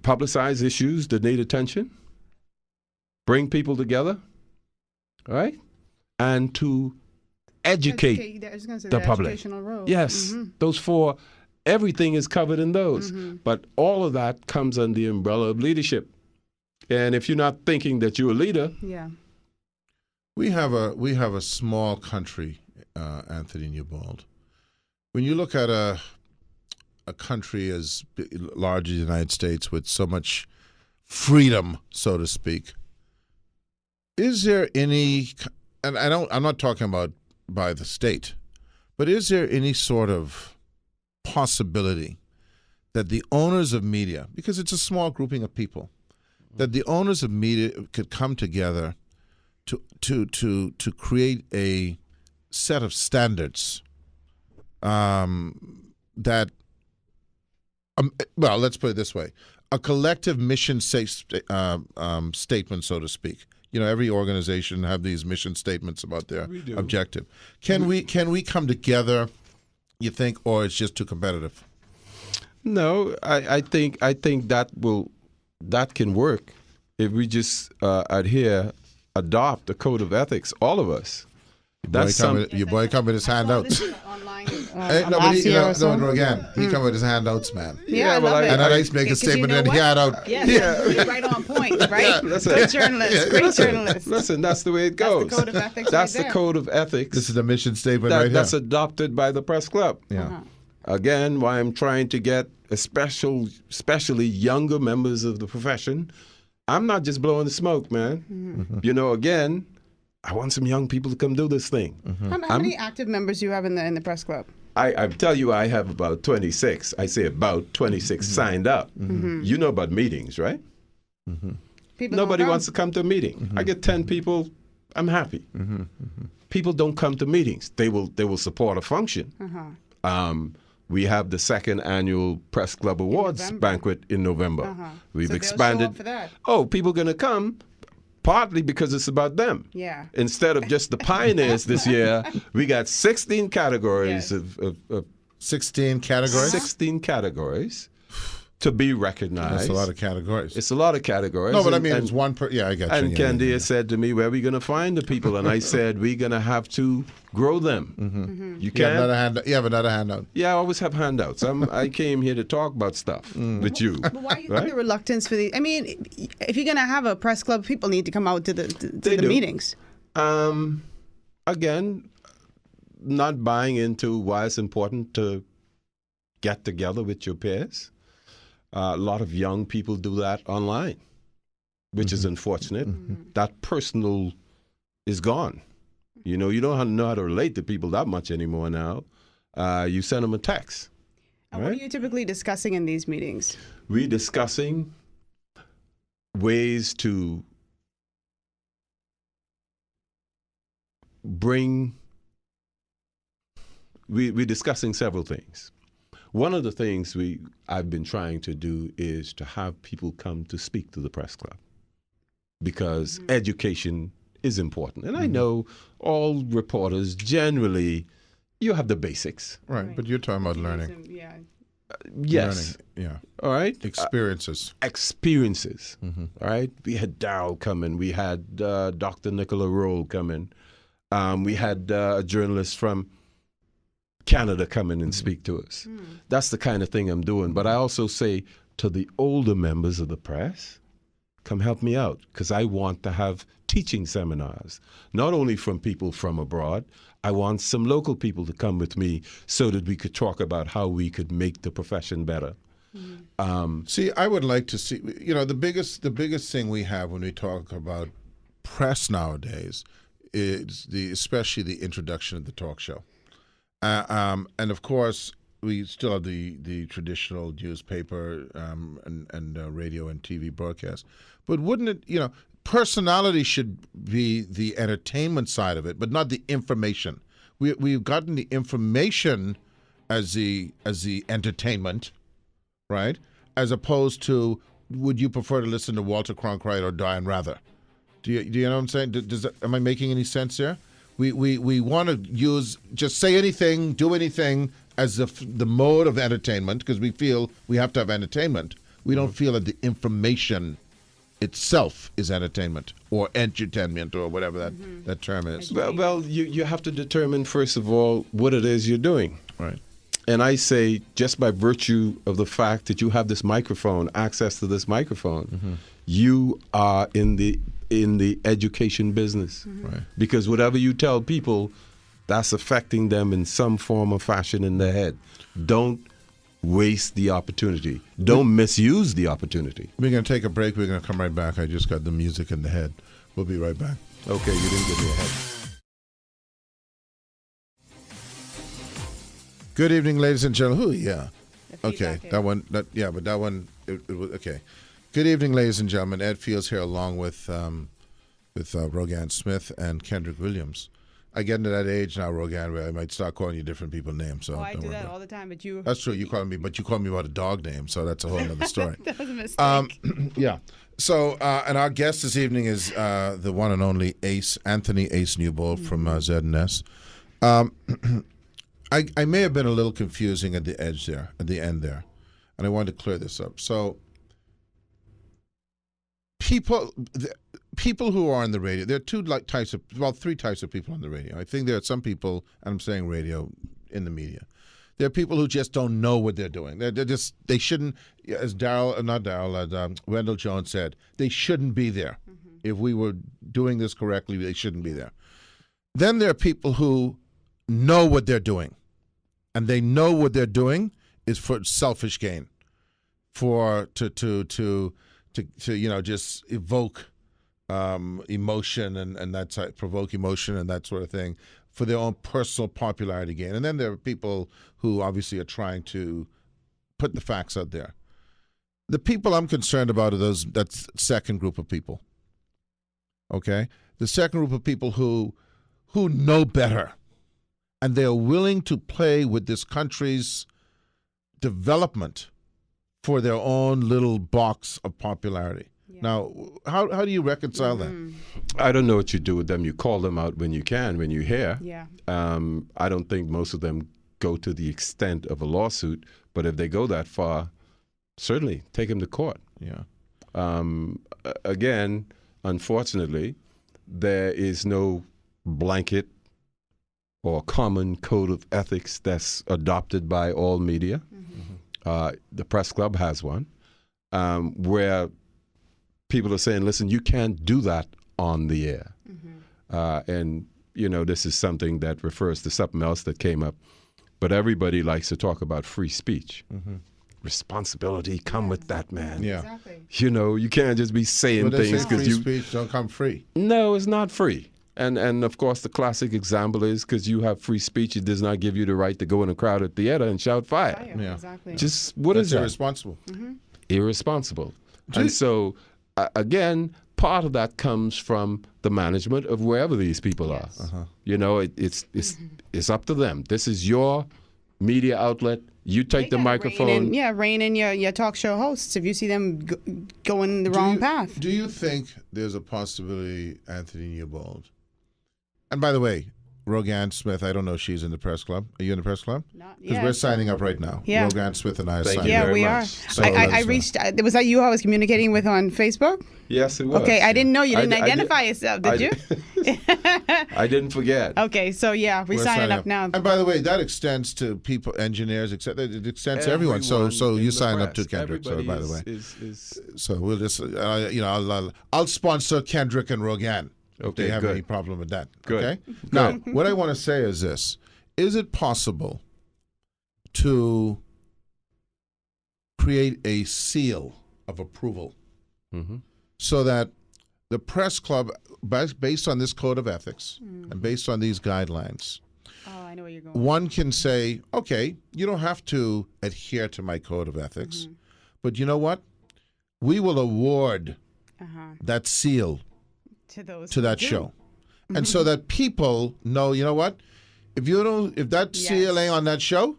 Publicize issues that need attention. Bring people together. All right? And to educate the public. Role. Yes, those four, everything is covered in those. But all of that comes under the umbrella of leadership. And if you're not thinking that you're a leader, yeah, we have a small country, Anthony Newbold. When you look at a country as large as the United States with so much freedom, so to speak, is there any? And I'm not talking about by the state, but is there any sort of possibility that the owners of media, because it's a small grouping of people, that the owners of media could come together to create a set of standards that, well, let's put it this way, a collective mission statement, so to speak. Every organization have these mission statements about their objective. Can we come together, you think, or it's just too competitive? No, I think that can work if we just adopt a code of ethics, all of us. Your boy come with his handouts. Online, Again, he come with his handouts, man. Yeah, I love it. And I just make a statement and he had out. Yeah, right on point, right? Great journalist. Listen, that's the way it goes. That's the code of ethics. That's the code of ethics. This is the mission statement right here. That's adopted by the press club. Yeah. Again, why I'm trying to get especially younger members of the profession. I'm not just blowing the smoke, man. Again, I want some young people to come do this thing. How many active members do you have in the press club? I tell you, I have about 26. I say about 26 signed up. You know about meetings, right? Nobody wants to come to a meeting. I get 10 people, I'm happy. People don't come to meetings. They will support a function. We have the second annual Press Club Awards banquet in November. We've expanded. For that. Oh, people going to come. Partly because it's about them. Yeah. Instead of just the pioneers this year, we got 16 categories of 16 categories? 16 categories to be recognized. That's a lot of categories. It's a lot of categories. No, but I mean, it's one per. Yeah, I got you. And Candia said to me, where are we going to find the people? And I said, we're going to have to grow them. You can. You have another handout. Yeah, I always have handouts. I came here to talk about stuff with you. But why do you think the reluctance for these? I mean, if you're going to have a press club, people need to come out to the meetings. Again, not buying into why it's important to get together with your peers. A lot of young people do that online, which is unfortunate. That personal is gone. You don't know how to relate to people that much anymore now. You send them a text. And what are you typically discussing in these meetings? We're discussing ways to we're discussing several things. One of the things I've been trying to do is to have people come to speak to the press club because education is important. And I know all reporters generally, you have the basics. Right, but you're talking about learning. Yeah. Yes. Learning, yeah. All right. Experiences. All right. We had Darrell come in. We had Dr. Nicola Roll come in. We had a journalist from Canada come in and speak to us. That's the kind of thing I'm doing. But I also say to the older members of the press, come help me out, because I want to have teaching seminars, not only from people from abroad. I want some local people to come with me so that we could talk about how we could make the profession better. See, I would like to see, the biggest thing we have when we talk about press nowadays is especially the introduction of the talk show. And of course, we still have the traditional newspaper and radio and TV broadcast. But wouldn't it, personality should be the entertainment side of it, but not the information. We've gotten the information as the entertainment, right? As opposed to, would you prefer to listen to Walter Cronkite or Diane Rather? Do you know what I'm saying? Am I making any sense there? We want to use just say anything, do anything as the mode of entertainment, because we feel we have to have entertainment. We don't feel that the information itself is entertainment or entertainment or whatever that term is. Well, you have to determine, first of all, what it is you're doing. Right. And I say, just by virtue of the fact that you have this microphone, access to this microphone, you are in the education business. Right. Because whatever you tell people, that's affecting them in some form or fashion in their head. Don't waste the opportunity. Don't misuse the opportunity. We're going to take a break. We're going to come right back. I just got the music in the head. We'll be right back. Okay, you didn't give me a head. Good evening, ladies and gentlemen. Ooh, yeah. The Okay, feedback that one. But that one. It was okay. Good evening, ladies and gentlemen. Ed Fields here, along with Rogan Smith and Kendrick Williams. I get into that age now, Rogan, where I might start calling you different people's names. So I don't do worry that about all the time, but you. That's true. You call me about a dog name, so that's a whole other story. That was a mistake. Yeah. So, and our guest this evening is the one and only Anthony Ace Newbold from ZNS. I may have been a little confusing at the end there, and I wanted to clear this up. So, people who are on the radio, there are three types of people on the radio. I think there are some people, and I'm saying radio in the media. There are people who just don't know what they're doing. They shouldn't, as Wendell Jones said, they shouldn't be there. If we were doing this correctly, they shouldn't be there. Then there are people who know what they're doing, and they know what they're doing is for selfish gain, to just evoke emotion and that side, provoke emotion and that sort of thing for their own personal popularity gain. And then there are people who obviously are trying to put the facts out there. The people I'm concerned about are that second group of people. Okay? The second group of people who know better, and they are willing to play with this country's development for their own little box of popularity. Yeah. Now, how do you reconcile that? I don't know what you do with them. You call them out when you can, when you hear. Yeah. I don't think most of them go to the extent of a lawsuit, but if they go that far, certainly take them to court. Yeah. Again, unfortunately, there is no blanket or common code of ethics that's adopted by all media. The Press Club has one, where people are saying, listen, you can't do that on the air. And, this is something that refers to something else that came up. But everybody likes to talk about free speech. Responsibility come with that, man. Yeah. Exactly. You can't just be saying things because you... free speech don't come free. No, it's not free. And of course, the classic example is because you have free speech, it does not give you the right to go in a crowded theater and shout fire. Yeah. Exactly. Just what That's is that? irresponsible. Irresponsible. And so, again, part of that comes from the management of wherever these people are. It's up to them. This is your media outlet. You take the microphone. Rein in your talk show hosts if you see them going the wrong path. Do you think there's a possibility, Anthony Newbold? And by the way, Rogan Smith, I don't know if she's in the Press Club. Are you in the Press Club? Not Because yet. we're signing up right now. Yeah. Rogan Smith and I are Thank signing you up. Yeah, very we are. much. So I that's reached. Was that you I was communicating with on Facebook? Yes, it was. Okay, I didn't know you didn't I identify yourself. Did you? I didn't forget. Okay, so yeah, we're signing up now. And by the way, that extends to people, engineers, etc. It extends to everyone. So Everyone you in sign the up to press. Kendrick. So Everybody by the way, is so we'll just I'll sponsor Kendrick and Rogan if Okay, they have good. any problem with that. Good. Okay. Now, what I want to say is this: is it possible to create a seal of approval so that the press club, based on this code of ethics and based on these guidelines, Oh, I know where you're going. one can say, okay, you don't have to adhere to my code of ethics, but you know what? We will award that seal To those to who that do. show. And so that people know, you know what? If that seal ain't on that show,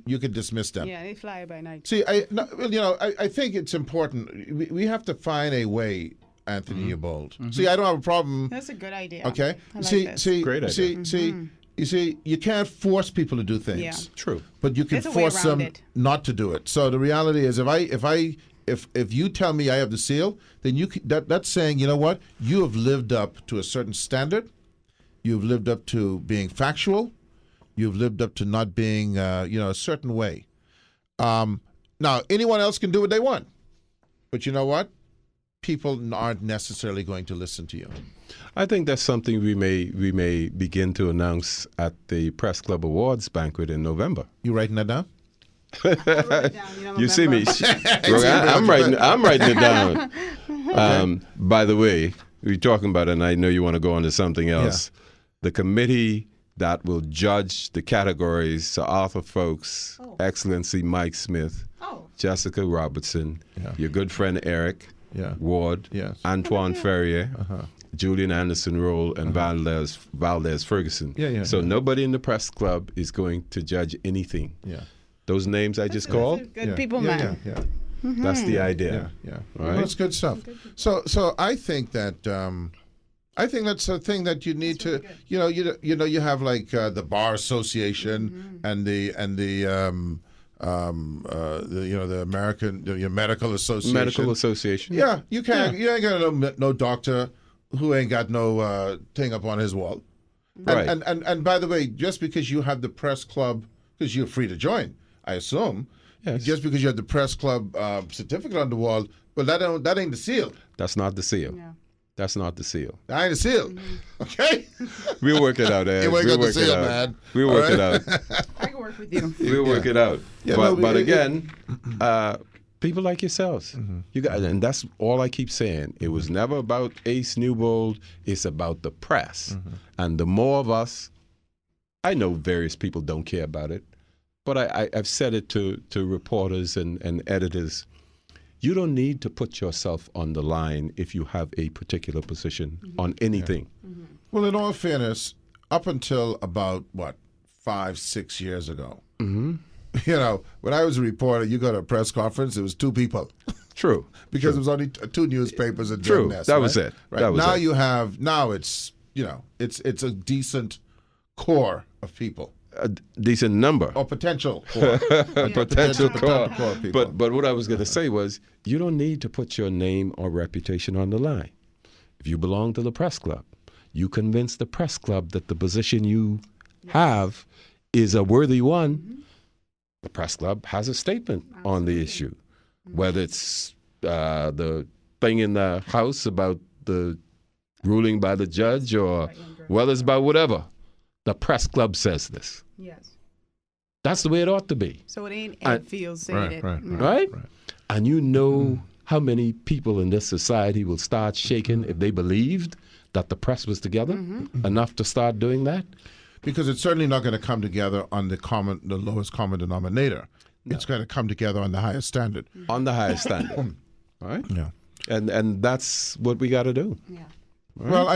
you can dismiss them. Yeah, they fly by night. See, I think it's important. We have to find a way, Anthony Bold. See, I don't have a problem. That's a good idea. Okay. I like this. Great idea. You see, you can't force people to do things. Yeah. true. But you can There's a way force around them it. not to do it. So the reality is, if you tell me I have the seal, then that's saying, you know what, you have lived up to a certain standard. You've lived up to being factual. You've lived up to not being, a certain way. Now, anyone else can do what they want, but you know what? People aren't necessarily going to listen to you. I think that's something we may begin to announce at the Press Club Awards banquet in November. You writing that down? You see me? I'm writing it down. By the way, we're talking about it, and I know you want to go on to something else. Yeah. The committee that will judge the categories: Sir Arthur Folks, Excellency Mike Smith, Jessica Robertson, your good friend Eric Ward, Antoine Ferrier, Julian Anderson Roll, and Valdez Ferguson. So nobody in the press club is going to judge anything. Yeah. Those names I just called, Good people, man. Yeah. that's the idea. Yeah. All Well, right? that's good stuff. So I think that that's a thing that you need to, you have like the Bar Association and the American Medical Association. Medical Association. Yeah, you can't. You ain't got no doctor who ain't got no thing up on his wall. Right. And by the way, just because you have the press club, because you're free to join, I assume. Yes. Just because you have the press club certificate on the wall, well, that ain't the seal. That's not the seal. Yeah. That's not the seal. That ain't the seal. Okay. We'll work it out, Ed. You ain't We'll got the work seal, it out. man. We'll All work it right? out. I can work with you. We'll work it out. Yeah, but no, again, people like yourselves, you got, and that's all I keep saying. It was never about Ace Newbold. It's about the press, and the more of us. I know various people don't care about it, but I've said it to reporters and editors. You don't need to put yourself on the line if you have a particular position on anything. Well, in all fairness, up until about 5-6 years ago, when I was a reporter, you go to a press conference, it was 2 people. True. Because it was only 2 newspapers and True. Nest, That right? was it. Right. That was now it. now it's it's a decent core of people. A decent number. Or potential core. Potential core. core people. But what I was going to say was, you don't need to put your name or reputation on the line. If you belong to the press club, you convince the press club that the position you have is a worthy one. The press club has a statement on the issue, whether it's the thing in the House about the ruling by the judge or whether it's about whatever. The press club says this. Yes. That's the way it ought to be. So it ain't Ed Fields saying it. Right? And you know how many people in this society will start shaking if they believed that the press was together enough to start doing that? Because it's certainly not going to come together on the lowest common denominator. No. It's going to come together on the highest standard. On the highest standard. All right? Yeah. And that's what we got to do. Yeah. Right? Well,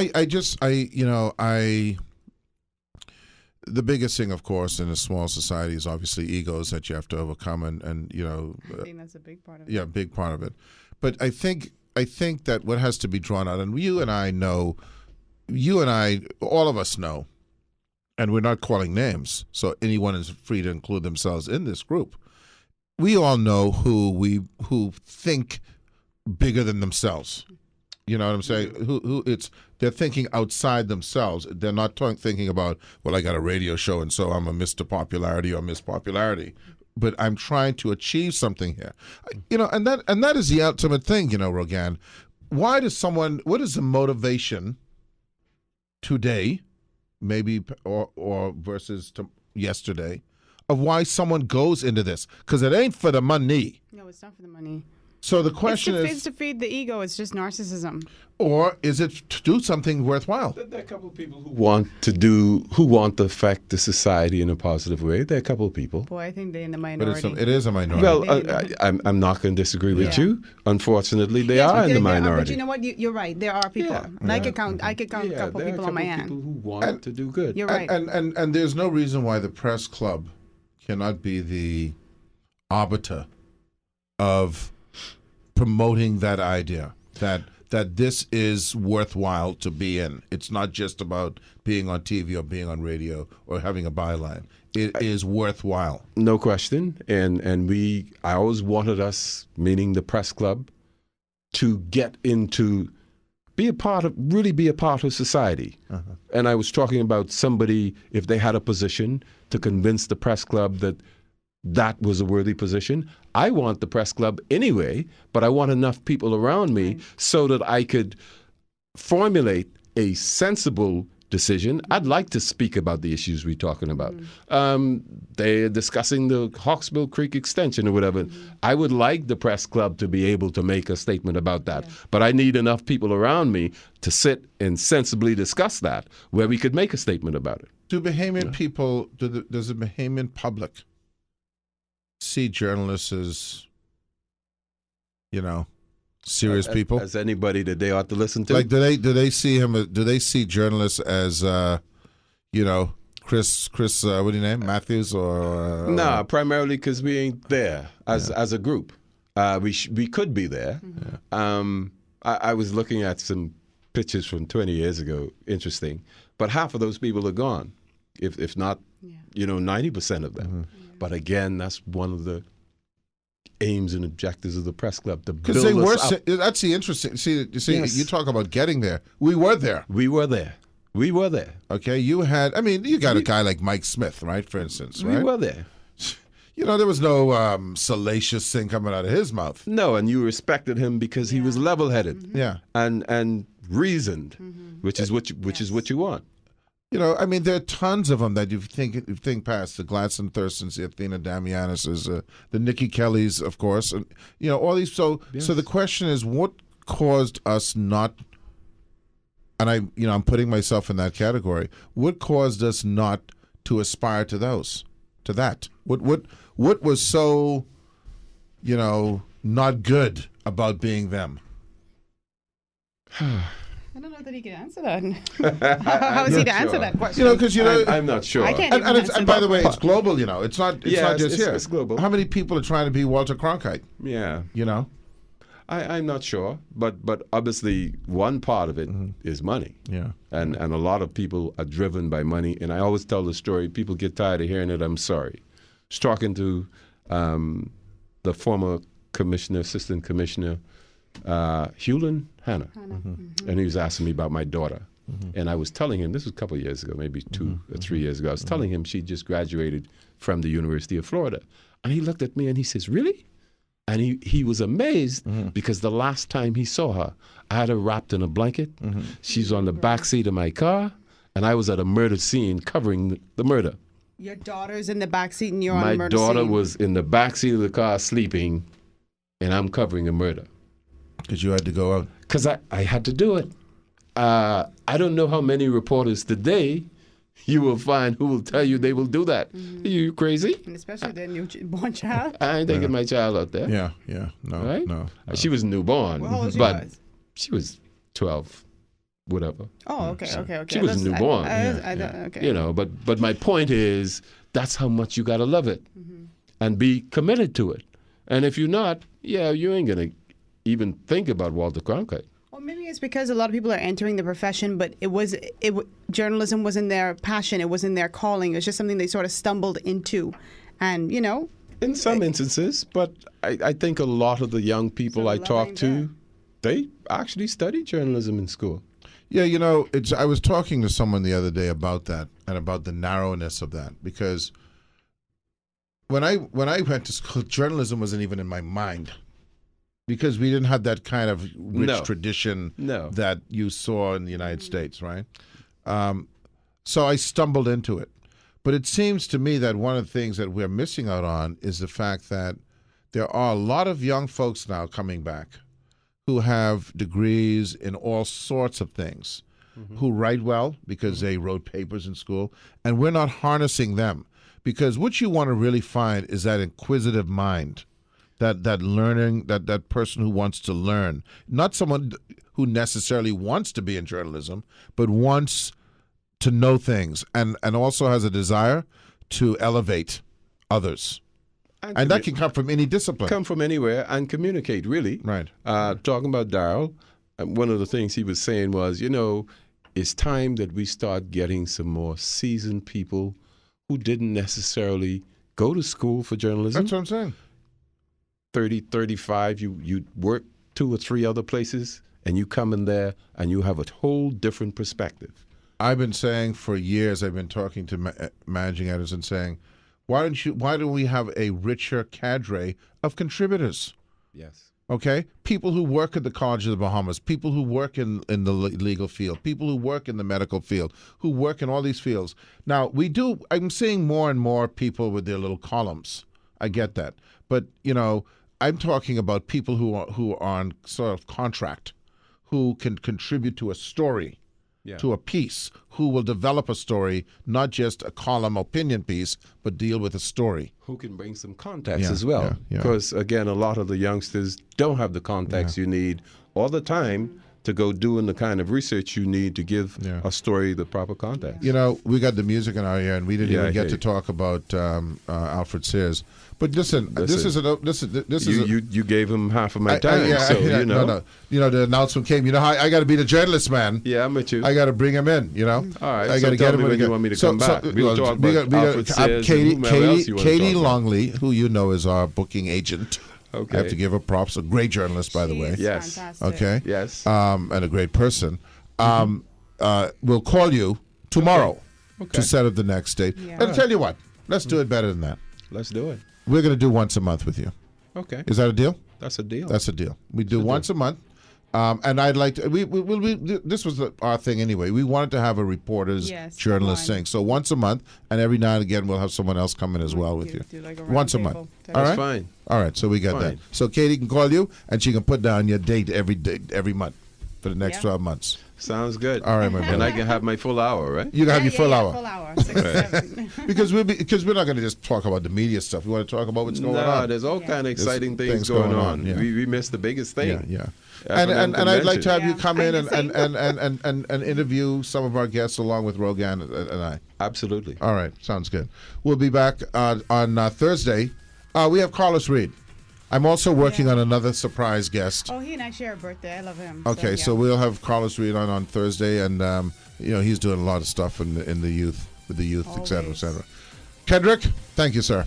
the biggest thing, of course, in a small society is obviously egos that you have to overcome, and I think that's a big part of it. Yeah, big part of it. But I think that what has to be drawn out, and you and I, all of us know, and we're not calling names, so anyone is free to include themselves in this group. We all know who think bigger than themselves. You know what I'm saying? Who they're thinking outside themselves. They're not thinking about, well, I got a radio show and so I'm a Mr. Popularity or Miss Popularity. But I'm trying to achieve something here. You know, and that is the ultimate thing, you know, Rogan. What is the motivation today, maybe or versus yesterday, of why someone goes into this? Because it ain't for the money. No, it's not for the money. So the question it's to feed the ego. It's just narcissism. Or is it to do something worthwhile? There are a couple of people who want to affect the society in a positive way. There are a couple of people. Boy, I think they're in the But minority. it is a minority. Well, I'm not going to disagree with you. Unfortunately, they are in the minority. But you know what? You're right. There are people. Yeah. And I could count a couple people on my hand. People who want to do good. You're right. And there's no reason why the press club cannot be the arbiter of promoting that idea that this is worthwhile to be in. It's not just about being on TV or being on radio or having a byline. It is worthwhile. No question. And I always wanted us, meaning the press club, to get into be a part of society. Uh-huh. And I was talking about somebody, if they had a position, to convince the press club that was a worthy position. I want the press club anyway, but I want enough people around me so that I could formulate a sensible decision. I'd like to speak about the issues we're talking about. They're discussing the Hawksbill Creek extension or whatever. I would like the press club to be able to make a statement about that. Yeah. But I need enough people around me to sit and sensibly discuss that where we could make a statement about it. Do Bahamian people, does the Bahamian public see journalists as, serious people? As anybody that they ought to listen to? Like, do they see him? Do they see journalists as, Chris, what do you name? Matthews or? No, primarily because we ain't there as a group. We could be there. Mm-hmm. I was looking at some pictures from 20 years ago. Interesting, but half of those people are gone, if not, 90% of them. Mm-hmm. But again, that's one of the aims and objectives of the press club, to build us up. That's the interesting. See, Yes. You talk about getting there. We were there. Okay, you got a guy like Mike Smith, right? For instance, right? We were there. There was no salacious thing coming out of his mouth. No, and you respected him because he was level-headed. Mm-hmm. Yeah, and reasoned, which is what you want. There are tons of them that you think past: the Gladstone Thurstons, the Athena Damianis, the Nikki Kellys, of course, and all these. So the question is, what caused us not? And I'm putting myself in that category. What caused us not to aspire to that? What was so, not good about being them? I don't know that he can answer that. How is he to answer that question? Because I'm not sure. I can't and by the way, it's global. It's not just here. It's global. How many people are trying to be Walter Cronkite? Yeah. I'm not sure, but obviously one part of it is money. Yeah. And a lot of people are driven by money. And I always tell the story. People get tired of hearing it. I'm sorry. I was talking to the former assistant commissioner, Hewlin Hanna. And he was asking me about my daughter. And I was telling him, this was a couple of years ago, maybe 2 or 3 years ago, I was telling him she just graduated from the University of Florida. And he looked at me and he says, really? And he was amazed because the last time he saw her, I had her wrapped in a blanket. She's on the back seat of my car, and I was at a murder scene covering the murder. Your daughter's in the back seat and you're on a murder scene? My daughter was in the back seat of the car sleeping, and I'm covering a murder. Because you had to go out? Because I had to do it. I don't know how many reporters today you will find who will tell you they will do that. Are you crazy? And especially their newborn child. I ain't taking my child out there. Yeah. No, right? No. She was newborn, but she was 12, whatever. Oh, okay. She was newborn. Okay. But my point is, that's how much you got to love it and be committed to it. And if you're not, you ain't going to even think about Walter Cronkite. Well, maybe it's because a lot of people are entering the profession, but journalism wasn't their passion. It wasn't their calling. It was just something they sort of stumbled into. And, in some instances, but I think a lot of the young people I talk to They actually study journalism in school. Yeah, I was talking to someone the other day about that and about the narrowness of that, because when I went to school, journalism wasn't even in my mind, because we didn't have that kind of rich tradition that you saw in the United States, right? So I stumbled into it. But it seems to me that one of the things that we're missing out on is the fact that there are a lot of young folks now coming back who have degrees in all sorts of things, who write well because they wrote papers in school, and we're not harnessing them. Because what you want to really find is that inquisitive mind, that learning, that person who wants to learn, not someone who necessarily wants to be in journalism, but wants to know things and also has a desire to elevate others. And that can come from any discipline. Come from anywhere and communicate, really. Right. Talking about Daryl, one of the things he was saying was, it's time that we start getting some more seasoned people who didn't necessarily go to school for journalism. That's what I'm saying. 30, 35, you work 2 or 3 other places, and you come in there and you have a whole different perspective. I've been saying for years, I've been talking to managing editors and saying, why don't we have a richer cadre of contributors? Yes. Okay? People who work at the College of the Bahamas, people who work in the legal field, people who work in the medical field, who work in all these fields. Now, I'm seeing more and more people with their little columns. I get that. But, I'm talking about people who are on sort of contract, who can contribute to a story. Yeah. To a piece, who will develop a story, not just a column opinion piece, but deal with a story. Who can bring some context as well. Because, again, a lot of the youngsters don't have the context you need all the time to go doing the kind of research you need to give a story the proper context. We got the music in our ear, and we didn't even get to talk about Alfred Sears. But listen, you gave him half of my time, No. The announcement came. How I got to be the journalist, man. Yeah, I'm with you. I got to bring him in. All right. I got to get him in. When you want me to come back. We'll talk about Alfred Sears and whomever else you want to Katie talk about. Longley, who you know is our booking agent. Okay. I have to give her props. A great journalist, by the way. Yes. Fantastic. Okay. Yes. And a great person. We'll call you tomorrow to set up the next date. Yeah. And I'll tell you what, let's do it better than that. Let's do it. We're going to do once a month with you. Okay. Is that a deal? That's a deal. That's a deal. We do once a month. And I'd like to, this was our thing anyway. We wanted to have a reporter's journalist thing. So once a month, and every now and again, we'll have someone else come in as well with you. Like once a month. All right? That's fine. All right, so we got that. So Katie can call you, and she can put down your date every month for the next 12 months. Sounds good. All right, my brother. And I can have my full hour, right? You can have your full hour. Full hour. 6 to 7. because we're not going to just talk about the media stuff. We want to talk about what's going on. There's all kind of exciting things going on. Yeah. We missed the biggest thing. Yeah. And I'd like to have you come in and interview some of our guests along with Rogan and I. Absolutely. All right, sounds good. We'll be back on Thursday. We have Carlos Reed. I'm also working on another surprise guest. Oh, he and I share a birthday. I love him. Okay, so we'll have Carlos Reed on Thursday, and he's doing a lot of stuff in the youth, with the youth, et cetera, et cetera. Kendrick, thank you, sir.